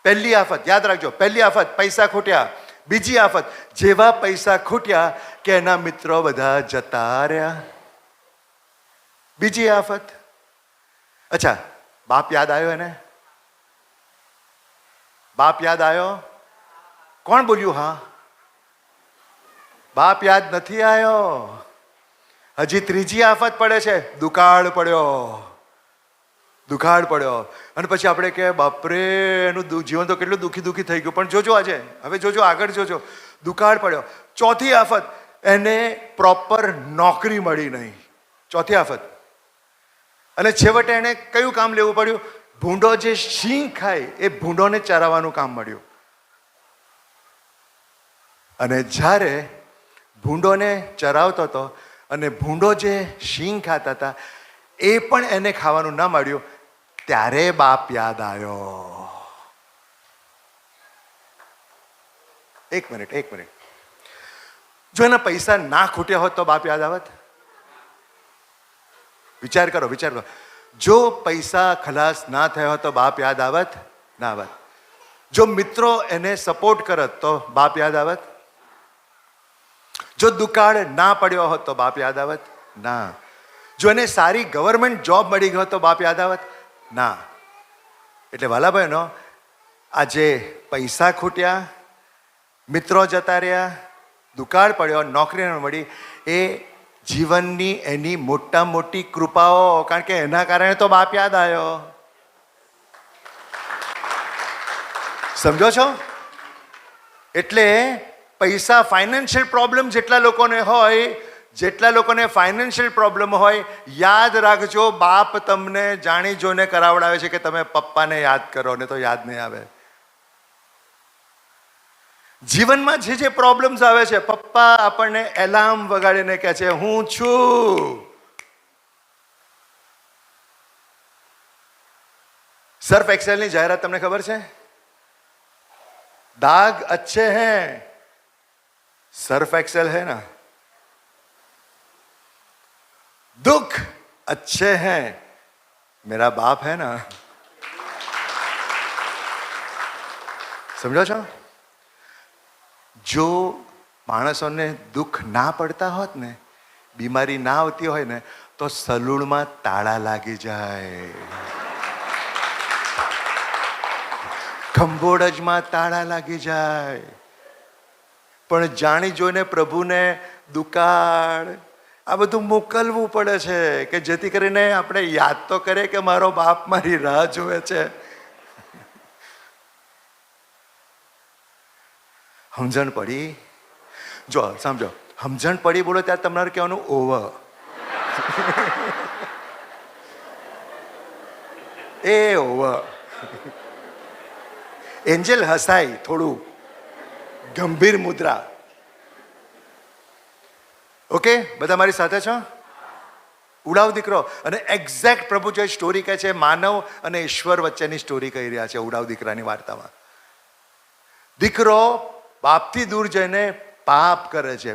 S1: પહેલી આફત યાદ રાખજો, પહેલી આફત પૈસા ખૂટ્યા. બીજી આફત, જેવા પૈસા ખૂટ્યા કે એના મિત્રો બધા જતા રહ્યા. બીજી આફત. અચ્છા, બાપ યાદ આવ્યો એને? બાપ યાદ આવ્યો? કોણ બોલ્યું હા? બાપ યાદ નથી આવ્યો. હજી ત્રીજી આફત પડે છે, દુકાળ પડ્યો. અને પછી આપણે કે બાપરે, એનું જીવન તો કેટલું દુઃખી થઈ ગયું. પણ જોજો આજે, હવે જોજો, આગળ જોજો, દુકાળ પડ્યો. ચોથી આફત, એને પ્રોપર નોકરી મળી નહીં. ચોથી આફત. અને છેવટે એને કયું કામ લેવું પડ્યું? ભૂંડો જે શીંગ ખાય એ ભૂંડોને ચરાવવાનું કામ મળ્યું. અને જ્યારે ભૂંડોને ચરાવતો હતો અને ભૂંડો જે શીંગ ખાતા હતા એ પણ એને ખાવાનું ના મળ્યું, ત્યારે બાપ યાદ આવ્યો. એક મિનિટ. જો એના પૈસા ના ખૂટ્યા હોત તો બાપ યાદ આવત? વિચાર કરો. જો પૈસા ખલાસ ના થયા હોત તો બાપ યાદ આવત? ના આવત. જો મિત્રો એને સપોર્ટ કરત તો બાપ યાદ આવત? જો દુકાળ ના પડ્યો હોત તો બાપ યાદ આવત? ના. જો એને સારી ગવર્મેન્ટ જોબ મળી ગયો તો બાપ યાદ આવત ના. એટલે વાલા બહેનો, આજે પૈસા ખૂટ્યા, મિત્રો જતા રહ્યા, દુકાળ પડ્યો, નોકરી ન મળી, એ જીવનની એની મોટા મોટી કૃપાઓ, કારણ કે એના કારણે તો બાપ યાદ આવ્યો. સમજો છો? એટલે પૈસા, ફાઇનાન્શિયલ પ્રોબ્લેમ જેટલા લોકોને ફાઇનાન્શિયલ પ્રોબ્લેમ હોય, યાદ રાખજો બાપ તમને જાણી જોઈને કરાવડાવે છે કે તમે પપ્પાને યાદ કરો, ને તો યાદ નહીં આવે. જીવનમાં જે પ્રોબ્લેમ્સ આવે છે, પપ્પા આપણને એલાર્મ વગાડીને કહે છે હું છું. સર્ફ એક્સેલની જાહેરાત તમને ખબર છે? दाग अच्छे हैं, सर्फ एक्सेल है ना. दुख अच्छे हैं, मेरा बाप है ना. समझो છો? જો માણસોને દુઃખ ના પડતા હોત ને, બીમારી ના આવતી હોય ને, તો સલૂણમાં તાળા લાગી જાય, ખંભોળજમાં તાળા લાગી જાય. પણ જાણી જોઈને પ્રભુને દુકાળ, આ બધું મોકલવું પડે છે કે જેથી કરીને આપણે યાદ તો કરીએ કે મારો બાપ મારી રાહ જોવે છે. સમજણ પડી? જો સમજો, સમજણ પડી બોલો ત્યારે તમારે કહેવાનું ઓવર. એ ઓવર. એન્જલ હસાય, થોડું ગંભીર મુદ્રા. ઓકે, બધા મારી સાથે છો? ઉડાવ દીકરો. અને એક્ઝેક્ટ પ્રભુ જે સ્ટોરી કહે છે, માનવ અને ઈશ્વર વચ્ચેની સ્ટોરી કહી રહ્યા છે ઉડાવ દીકરાની વાર્તામાં. દીકરો બાપથી દૂર જઈને પાપ કરે છે.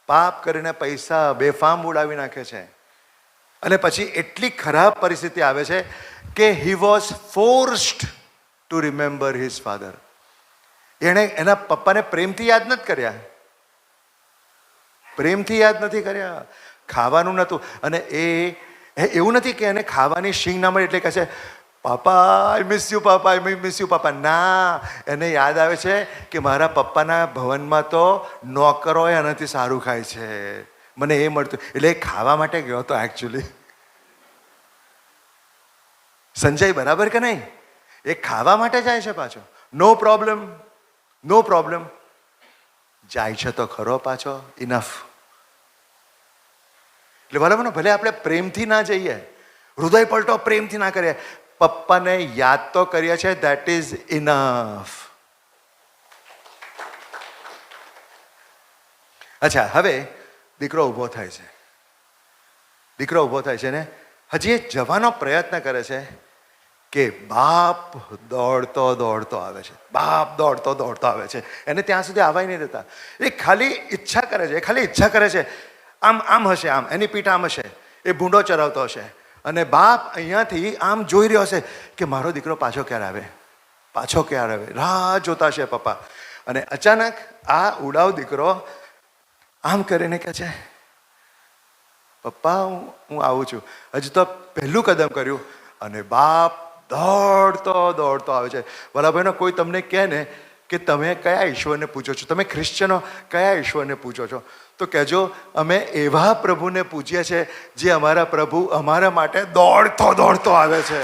S1: પાપ કરીને પૈસા બેફામ ઉડાવી નાખે છે. અને પછી એટલી ખરાબ પરિસ્થિતિ આવે છે કે he was forced two remember his father. એણે એના પપ્પાને પ્રેમથી યાદ નથી કર્યા, પ્રેમથી યાદ નથી કર્યા. ખાવાનું નહોતું, અને એ એવું નથી કે એને ખાવાની શીંગ ના મળી એટલે કહે છે papa I miss you papa, I miss you papa. ના, એને યાદ આવે છે કે મારા પપ્પાના ભવનમાં તો નોકરો એનાથી સારું ખાય છે, મને એ મળતું. એટલે એ ખાવા માટે ગયો હતો એકચ્યુઅલી. સંજય બરાબર કે નહીં? એ ખાવા માટે જાય છે પાછો. નો પ્રોબ્લેમ. જાય છે તો ખરો પાછો, ઇનફ. એટલે બરાબર, ભલે આપણે પ્રેમથી ના જઈએ, હૃદય પલટો પ્રેમથી ના કરીએ, પપ્પાને યાદ તો કરીએ છે, દેટ ઇઝ ઇનફ. અચ્છા, હવે દીકરો ઊભો થાય છે ને હજી એ જવાનો પ્રયત્ન કરે છે કે બાપ દોડતો આવે છે. એને ત્યાં સુધી આવવા નહીં દેતા. એ ખાલી ઈચ્છા કરે છે, આમ હશે, આમ એની પીઠ આમ હશે, એ ભૂંડો ચરાવતો હશે, અને બાપ અહીંયાથી આમ જોઈ રહ્યો હશે કે મારો દીકરો પાછો ક્યારે આવે, રાહ જોતા છે પપ્પા. અને અચાનક આ ઉડાવ દીકરો આમ કરીને કહે છે પપ્પા હું આવું છું. હજુ તો પહેલું કદમ કર્યું અને બાપ દોડતો આવે છે. બરાબર, કોઈ તમને કહે ને કે તમે કયા ઈશ્વરને પૂછો છો, તમે ક્રિશ્ચનો કયા ઈશ્વરને પૂછો છો, તો કહેજો અમે એવા પ્રભુને પૂજીએ છીએ જે અમારા પ્રભુ અમારા માટે દોડતો આવે છે.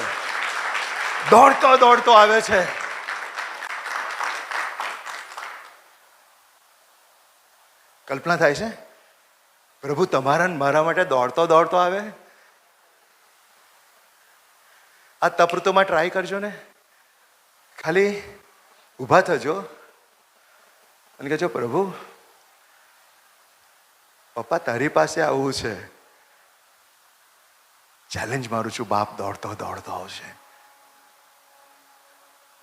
S1: કલ્પના થાય છે? પ્રભુ તમારા મારા માટે દોડતો આવે. આ તપૃતોમાં ટ્રાય કરજો ને. ખાલી ઊભા થજો અને કહેજો પ્રભુ પપ્પા તારી પાસે આવવું છે, ચેલેન્જ મારું છું. બાપ દોડતો આવશે,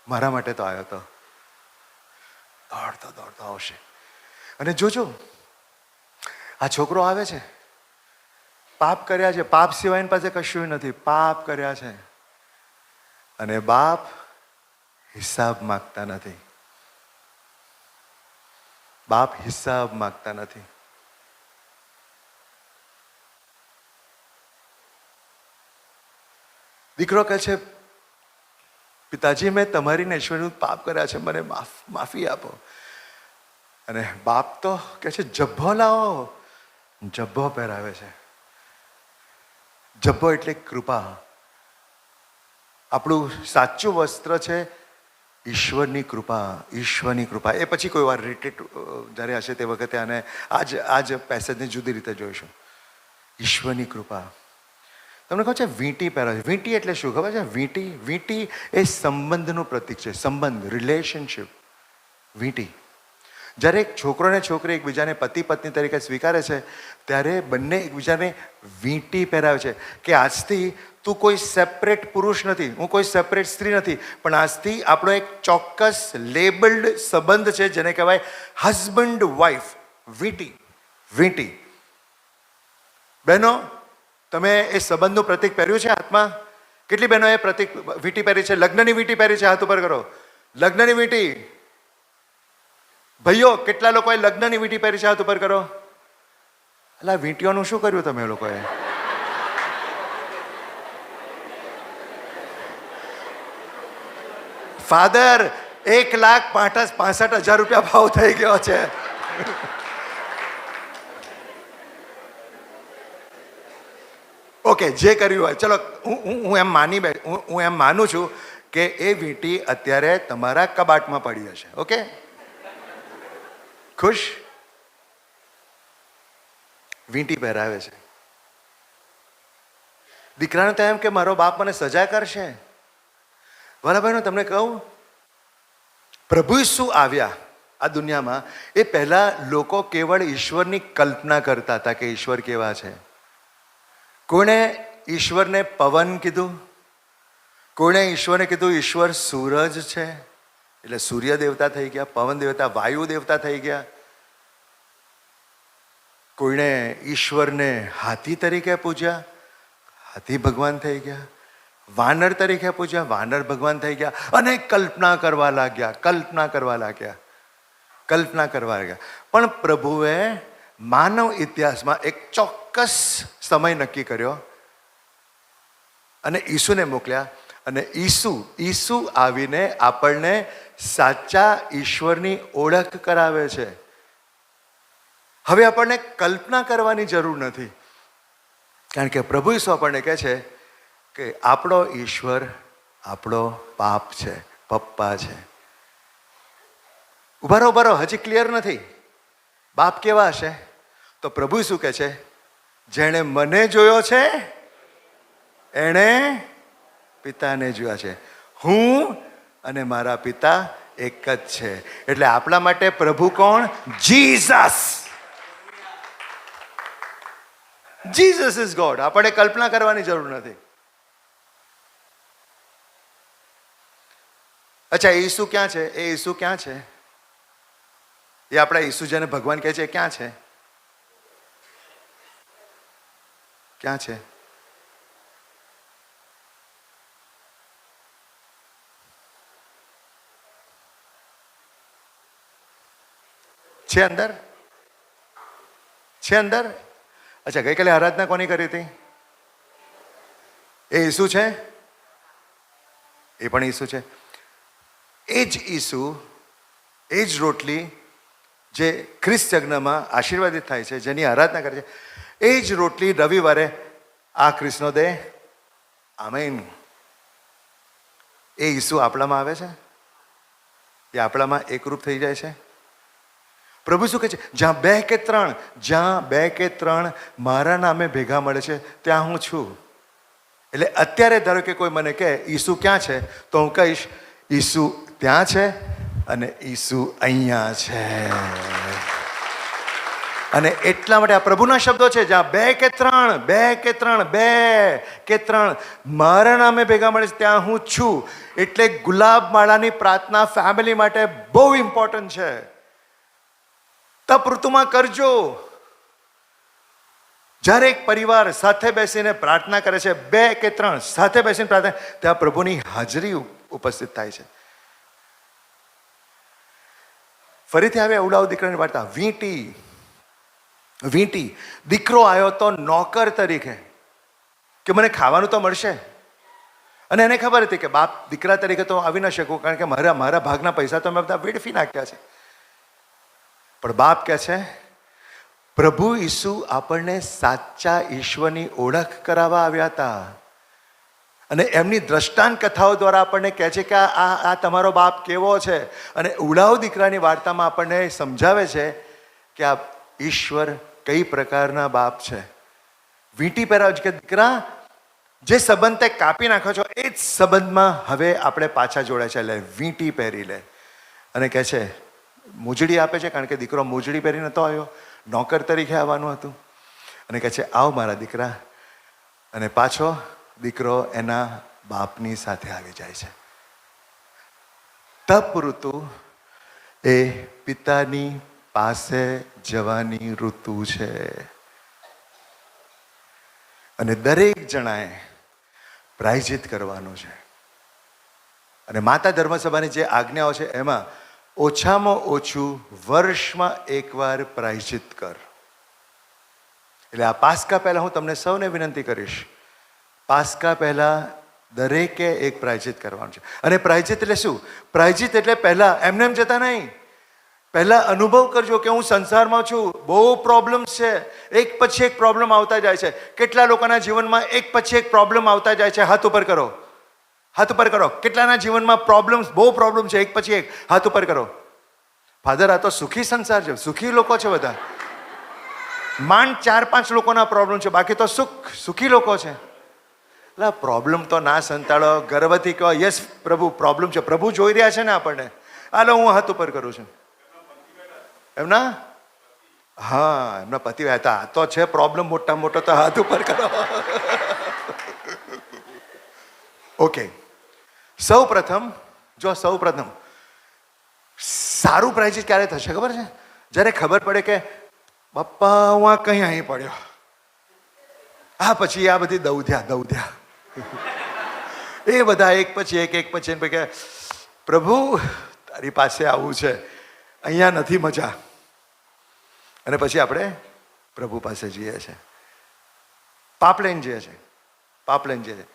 S1: મારા માટે તો આવ્યો હતો, દોડતો આવશે. અને જોજો આ છોકરો આવે છે, પાપ કર્યા છે, પાપ સિવાય એની પાસે કશું નથી, પાપ કર્યા છે. અને બાપ હિસાબ માગતા નથી. દીકરો કહે છે, પિતાજી મેં તમારી ને ઈશ્વરનું પાપ કર્યા છે, મને માફી આપો. અને બાપ તો કહે છે જબ્બો લાવો. જબ્બો પહેરાવે છે. જબ્બો એટલે કૃપા. આપણું સાચું વસ્ત્ર છે ઈશ્વરની કૃપા. ઈશ્વરની કૃપા. એ પછી કોઈ વાર રિટ્રીટ જ્યારે હશે તે વખતે અને આજ પેસેજને જુદી રીતે જોઈશું. ઈશ્વરની કૃપા. તમને ખબર છે વીંટી પહેરાવે છે. વીંટી એટલે શું ખબર છે? વીંટી એ સંબંધનું પ્રતીક છે. સંબંધ, રિલેશનશિપ. વીંટી. જ્યારે એક છોકરો ને છોકરી એકબીજાને પતિ પત્ની તરીકે સ્વીકારે છે ત્યારે બંને એકબીજાને વીંટી પહેરાવે છે કે આજથી તું કોઈ સેપરેટ પુરુષ નથી, હું કોઈ સેપરેટ સ્ત્રી નથી, પણ આજથી આપણો એક ચોક્કસ લેબલ્ડ સંબંધ છે જેને કહેવાય હસબન્ડ વાઇફ. વીંટી. બહેનો, તમે એ સંબંધનું પ્રતીક પહેર્યું છે હાથમાં? કેટલી બહેનોએ પ્રતીક વીંટી પહેરી છે? લગ્નની વીંટી પહેરી છે? હાથ ઉપર કરો. લગ્નની વીંટી. ભાઈઓ, કેટલા લોકોએ લગ્નની વીંટી પહેરી છે? હાથ ઉપર કરો. એટલે વીંટીઓનું શું કર્યું તમે લોકોએ? ફાધર, 1,65,000 રૂપિયા ભાવ થઈ ગયો છે. ઓકે, જે કર્યું હોય ચલો, હું એમ માનું છું કે એ વીંટી અત્યારે તમારા કબાટમાં પડી હશે. ઓકે, ખુશ? વીંટી પહેરાવે છે. દીકરાને તો એમ કે મારો બાપ મને સજા કરશે. વાલા ભાઈનો તમને કહું, પ્રભુ ઈસુ આવ્યા આ દુનિયામાં એ પહેલા લોકો કેવળ ઈશ્વરની કલ્પના કરતા હતા કે ઈશ્વર કેવા છે. કોણે ઈશ્વરને પવન કીધું? કોણે ઈશ્વરને કીધું ઈશ્વર સૂરજ છે એટલે સૂર્ય દેવતા થઈ ગયા, પવન દેવતા, વાયુ દેવતા થઈ ગયા. કોઈને ઈશ્વરને હાથી તરીકે પૂજ્યા, હાથી ભગવાન થઈ ગયા. વાનર તરીકે પૂજ્યા, વાનર ભગવાન થઈ ગયા. અને કલ્પના કરવા લાગ્યા. પણ પ્રભુએ માનવ ઇતિહાસમાં એક ચોક્કસ સમય નક્કી કર્યો અને ઈસુને મોકલ્યા. અને ઈસુ આવીને આપણને સાચા ઈશ્વરની ઓળખ કરાવે છે. હવે આપણને કલ્પના કરવાની જરૂર નથી, કારણ કે પ્રભુ ઈસુ આપણને કહે છે કે આપણો ઈશ્વર આપણો બાપ છે, પપ્પા છે. ઉભા રહો, હજી ક્લિયર નથી. બાપ કેવા હશે? તો પ્રભુ ઈસુ કહે છે જેણે મને જોયો છે એણે પિતાને જોયા છે. હું અને મારા પિતા એક જ છે. એટલે આપણા માટે પ્રભુ કોણ? જીસસ. Jesus is God. આપણે કલ્પના કરવાની જરૂર નથી. અચ્છા, ઈસુ ક્યાં છે? ઈસુ ક્યાં છે? એ આપણા ઈસુ જેને ભગવાન કહે છે ક્યાં છે? ક્યાં છે? છે અંદર? છે અંદર? અચ્છા, ગઈકાલે આરાધના કોની કરી હતી? એ ઈસુ છે? એ પણ ઈસુ છે. એ જ ઈસુ, એ જ રોટલી જે ખ્રિસ્ત યજ્ઞમાં આશીર્વાદિત થાય છે, જેની આરાધના કરે છે, એ જ રોટલી રવિવારે આ ખ્રિસ્તનો દે. આમેન. એ ઈસુ આપણામાં આવે છે, એ આપણામાં એકરૂપ થઈ જાય છે. પ્રભુ શું કહે છે? જ્યાં બે કે ત્રણ મારા નામે ભેગા મળે છે ત્યાં હું છું. એટલે અત્યારે ધારો કે કોઈ મને કહે ઈસુ ક્યાં છે, તો હું કહીશ ઈસુ ત્યાં છે અને ઈસુ અહીંયા છે. અને એટલા માટે આ પ્રભુના શબ્દો છે, જ્યાં બે કે ત્રણ મારા નામે ભેગા મળે છે ત્યાં હું છું. એટલે ગુલાબ માળાની પ્રાર્થના ફેમિલી માટે બહુ ઇમ્પોર્ટન્ટ છે. તપ ઋતુમાં કરજો. જ્યારે એક પરિવાર સાથે બેસીને પ્રાર્થના કરે છે, 2 કે 3 સાથે બેસીને પ્રાર્થના, ત્યાં પ્રભુની હાજરી ઉપસ્થિત થાય છે. ફરીથી આવે ઉડાવ દીકરાની વાર્તા. વીંટી. દીકરો આવ્યો તો નોકર તરીકે કે મને ખાવાનું તો મળશે. અને એને ખબર હતી કે બાપ દીકરા તરીકે તો આવી ન શકું, કારણ કે મારા ભાગના પૈસા તો મેં બધા વેડફી નાખ્યા છે. પણ બાપ કહે છે પ્રભુ ઈસુ આપણને સાચા ઈશ્વરની ઓળખ કરાવવા આવ્યા હતા. અને એમની દ્રષ્ટાંત કથાઓ દ્વારા આપણને કહે છે કે આ તમારો બાપ કેવો છે. અને ઉડાવ દીકરાની વાર્તામાં આપણને સમજાવે છે કે આ ઈશ્વર કઈ પ્રકારના બાપ છે. વીંટી પહેરાવ કે દીકરા, જે સંબંધ તે કાપી નાખો છો એ જ સંબંધમાં હવે આપણે પાછા જોડાય છે, લે વીંટી પહેરી લે. અને કહે છે મોજડી આપે છે, કારણ કે દીકરો મોજડી પહેરી નતો આવ્યો, નોકર તરીકે આવવાનું હતું. અને કહે છે આવ મારા દીકરા. અને પાછો દીકરો એના બાપની સાથે આવી જાય છે. તપ ઋતુ એ પિતાની પાસે જવાની ઋતુ છે. અને દરેક જણાએ પ્રાયશ્ચિત કરવાનું છે. અને માતા ધર્મસભાની જે આજ્ઞાઓ છે એમાં ઓછામાં ઓછું વર્ષમાં એકવાર પ્રાયશ્ચિત કર. એટલે આ પાસ્કા પહેલાં હું તમને સૌને વિનંતી કરીશ, પાસ્કા પહેલાં દરેકે એક પ્રાયશ્ચિત કરવાનું છે. અને પ્રાયશ્ચિત એટલે શું? પ્રાયશ્ચિત એટલે પહેલાં એમને એમ જતા નહીં. પહેલાં અનુભવ કરજો કે હું સંસારમાં છું, બહુ પ્રોબ્લેમ્સ છે, એક પછી એક પ્રોબ્લેમ આવતા જાય છે. કેટલા લોકોના જીવનમાં એક પછી એક પ્રોબ્લેમ આવતા જાય છે? હાથ ઉપર કરો, હાથ ઉપર કરો. કેટલાના જીવનમાં પ્રોબ્લેમ્સ, બહુ પ્રોબ્લેમ છે, એક પછી એક? હાથ ઉપર કરો. ફાધર, આ તો સુખી સંસાર છે, સુખી લોકો છે બધા. માંડ 4-5 લોકોના પ્રોબ્લેમ છે, બાકી તો સુખી લોકો છે. એટલે પ્રોબ્લેમ તો ના સંતાડો, ગર્વથી કહો યસ પ્રભુ પ્રોબ્લેમ છે, પ્રભુ જોઈ રહ્યા છે ને આપણને. હાલો હું હાથ ઉપર કરું છું. એમના હા, એમના પતિ હતા તો છે પ્રોબ્લેમ મોટા મોટો, તો હાથ ઉપર કરો. ઓકે, સૌ પ્રથમ સારું પ્રાયશ્ચિત ક્યારે થશે ખબર છે? જ્યારે ખબર પડે કે બાપ્પા હું આ કઈ અહીં પડ્યો. આ પછી આ બધી દૌધ્યા એ બધા એક પછી એક કે પ્રભુ તારી પાસે આવવું છે, અહીંયા નથી મજા. અને પછી આપણે પ્રભુ પાસે જઈએ છીએ, પાપ લઈને જઈએ છીએ.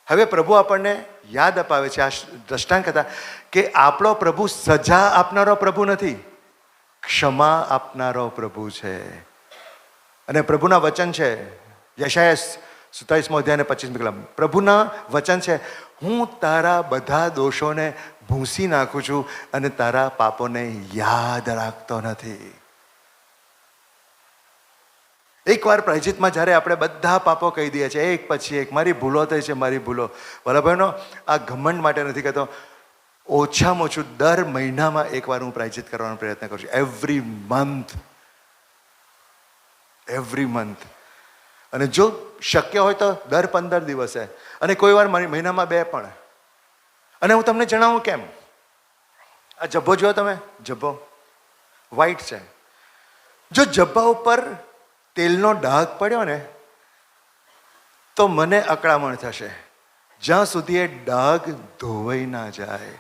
S1: હવે પ્રભુ આપણને યાદ અપાવે છે આ દ્રષ્ટાંત કથા કે આપણો પ્રભુ સજા આપનારો પ્રભુ નથી, ક્ષમા આપનારો પ્રભુ છે. અને પ્રભુના વચન છે, યશાયા 27મો અધ્યાય અને 25મી કલમ, પ્રભુના વચન છે, હું તારા બધા દોષોને ભૂંસી નાખું છું અને તારા પાપોને યાદ રાખતો નથી. એકવાર પ્રાયશ્ચિતમાં જ્યારે આપણે બધા પાપો કહી દઈએ છીએ એક પછી એક, મારી ભૂલો થઈ છે, મારી ભૂલો. બરાબરનો આ ઘમંડ માટે નથી કહેતો, ઓછામાં ઓછું દર મહિનામાં એકવાર હું પ્રાયશ્ચિત કરવાનો પ્રયત્ન કરું છું. Every month. અને જો શક્ય હોય તો દર 15 દિવસે, અને કોઈ વાર મહિનામાં 2 પણ. અને હું તમને જણાવું કેમ. આ જબ્બો જોયો તમે? જબ્બો વ્હાઈટ છે. જો જબ્બા ઉપર તેલનો ડાઘ પડ્યો ને તો મને અકળામણ થશે જ્યાં સુધી એ ડાઘ ધોવાઈ ના જાય.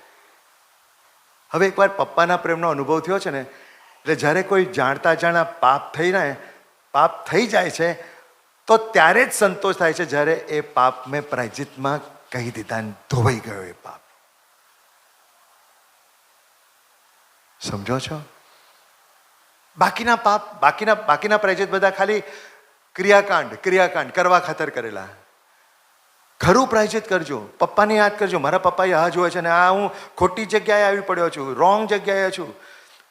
S1: હવે એકવાર પપ્પાના પ્રેમનો અનુભવ થયો છે ને, એટલે જ્યારે કોઈ જાણતા પાપ થઈ જાય છે તો ત્યારે જ સંતોષ થાય છે જ્યારે એ પાપ મેં પ્રાયશ્ચિતમાં કહી દીધા, ધોવાઈ ગયો એ પાપ. સમજો છો? બાકીના પ્રાયશ્ચિત બધા ખાલી ક્રિયાકાંડ કરવા ખાતર કરેલા. ખરું પ્રાયશ્ચિત કરજો, પપ્પાને યાદ કરજો, મારા પપ્પાએ આ જોવે છે ને આ હું ખોટી જગ્યાએ આવી પડ્યો છું, રોંગ જગ્યાએ છું,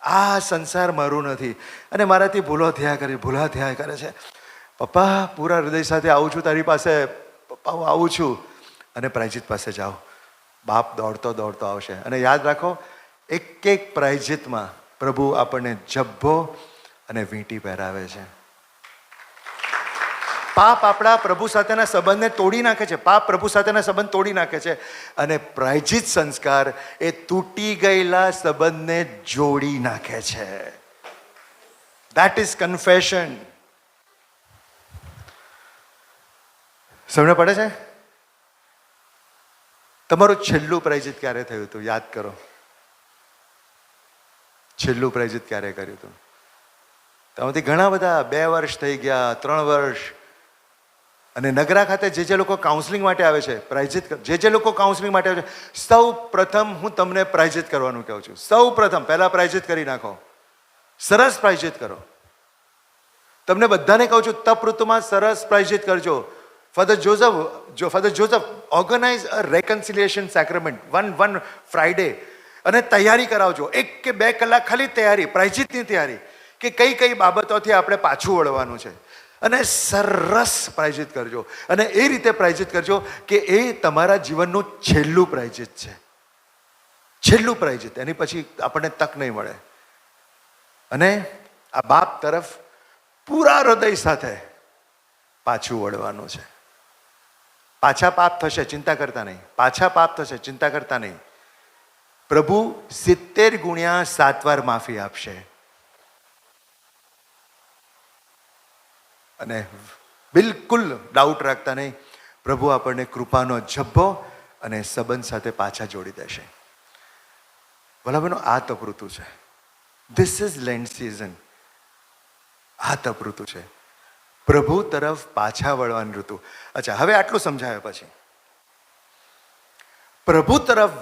S1: આ સંસાર મારું નથી અને મારાથી ભૂલા થયા કરે છે. પપ્પા પૂરા હૃદય સાથે આવું છું તારી પાસે, પપ્પા હું આવું છું. અને પ્રાયશ્ચિત પાસે જાઓ, બાપ દોડતો આવશે. અને યાદ રાખો, એક પ્રાયશ્ચિતમાં પ્રભુ આપણને જબ્બો અને વીંટી પહેરાવે છે. પાપ આપણા પ્રભુ સાથેના સંબંધને તોડી નાખે છે, પ્રભુ સાથેના સંબંધ તોડી નાખે છે. અને પ્રાયશ્ચિત સંસ્કાર એ તૂટી ગયેલા સંબંધને જોડી નાખે છે. That is confession. સમજ પડે છે? તમારું છેલ્લું પ્રાયશ્ચિત ક્યારે થયું હતું? યાદ કરો, છેલ્લું પ્રાયશ્ચિત ક્યારે કર્યું હતું? તમારાથી ઘણા બધા 2 વર્ષ થઈ ગયા, 3 વર્ષ. અને નગરા ખાતે જે લોકો કાઉન્સલિંગ માટે આવે છે, પ્રાયજિત જે લોકો કાઉન્સલિંગ માટે આવે છે, સૌ પ્રથમ હું તમને પ્રાયજિત કરવાનું કહું છું. સૌ પ્રથમ પહેલાં પ્રાયજિત કરી નાખો, સરસ પ્રાયજિત કરો. તમને બધાને કહું છું, તપ ઋતુમાં સરસ પ્રાયજિત કરજો. Father જોઝફ organise a રેકન્સિલિએશન સેક્રેમેન્ટ one Friday, અને તૈયારી કરાવજો. 1 કે 2 કલાક ખાલી તૈયારી, પ્રાયજિતની તૈયારી, કે કઈ બાબતોથી આપણે પાછું વળવાનું છે, અને સરસ પ્રાયજિત કરજો. અને એ રીતે પ્રાયજિત કરજો કે એ તમારા જીવનનું છેલ્લું પ્રાયજિત છે, છેલ્લું પ્રાયજિત. એની પછી આપણને તક નહીં મળે. અને આ બાપ તરફ પૂરા હૃદય સાથે પાછું વળવાનું છે. પાછા પાપ થશે, ચિંતા કરતા નહીં. પાછા પાપ થશે, ચિંતા કરતા નહીં. પ્રભુ 70 ગુણ્યા 7 વાર માફી આપશે. અને બિલકુલ ડાઉટ રાખતા નહીં, પ્રભુ આપણને કૃપાનો જબ્બો અને સંબંધ સાથે પાછા જોડી દેશે. ભલાબેનો, આ તપઋતુ છે. This is land season. આ તપઋતુ છે, પ્રભુ તરફ પાછા વળવાની ઋતુ. અચ્છા, હવે આટલું સમજાયા પછી પ્રભુ તરફ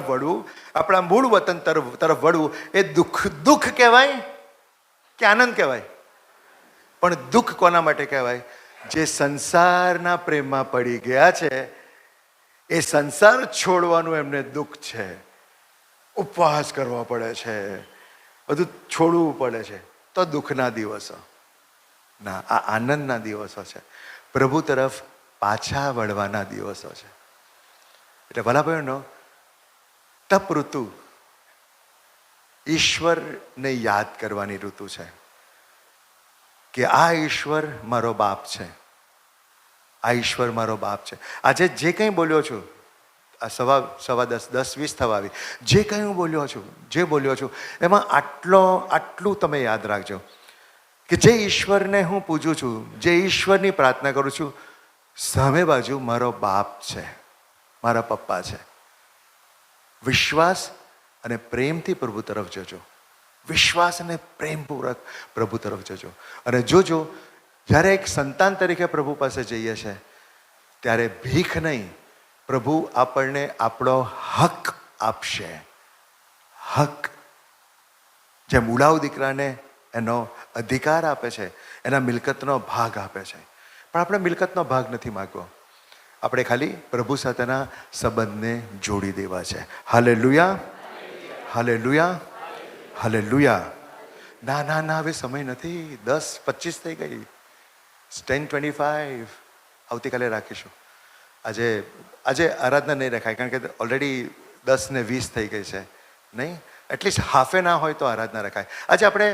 S1: વળવું, આપણા મૂળ વતન તરફ વળવું એ દુઃખ કહેવાય કે આનંદ કહેવાય? પણ દુઃખ કોના માટે કહેવાય? જે સંસારના પ્રેમમાં પડી ગયા છે, એ સંસાર છોડવાનું એમને દુઃખ છે. ઉપવાસ કરવો પડે છે, બધું છોડવું પડે છે. તો દુઃખના દિવસો ના, આ આનંદના દિવસો છે. પ્રભુ તરફ પાછા વળવાના દિવસો છે. એટલે ભલા ભાઈઓનો, તપ ઋતુ ઈશ્વરને યાદ કરવાની ઋતુ છે કે આ ઈશ્વર મારો બાપ છે, આ ઈશ્વર મારો બાપ છે. આજે જે કંઈ બોલ્યો છું, આ સવા 10:20 થવા આવી, જે કંઈ હું બોલ્યો છું એમાં આટલું તમે યાદ રાખજો કે જે ઈશ્વરને હું પૂજું છું, જે ઈશ્વરની પ્રાર્થના કરું છું, સામે બાજુ મારો બાપ છે, મારા પપ્પા છે. વિશ્વાસ અને પ્રેમથી પ્રભુ તરફ જજો. વિશ્વાસ અને પ્રેમપૂર્વક પ્રભુ તરફ જજો. અને જોજો, જ્યારે એક સંતાન તરીકે પ્રભુ પાસે જઈએ છે, ત્યારે ભીખ નહીં, પ્રભુ આપણને આપણો હક આપશે. હક, જેમ ઉલાવ દીકરાને એનો અધિકાર આપે છે, એના મિલકતનો ભાગ આપે છે. પણ આપણે મિલકતનો ભાગ નથી માગવો, આપણે ખાલી પ્રભુ સાથેના સંબંધને જોડી દેવા છે. Hallelujah, hallelujah, hallelujah. ના, હવે સમય નથી. 10:25 થઈ ગઈ. 10:25 આવતીકાલે રાખીશું. આજે આરાધના નહીં રખાય, કારણ કે ઓલરેડી 10:20 થઈ ગઈ છે. નહીં, એટલીસ્ટ હાફે ના હોય તો આરાધના રખાય. આજે આપણે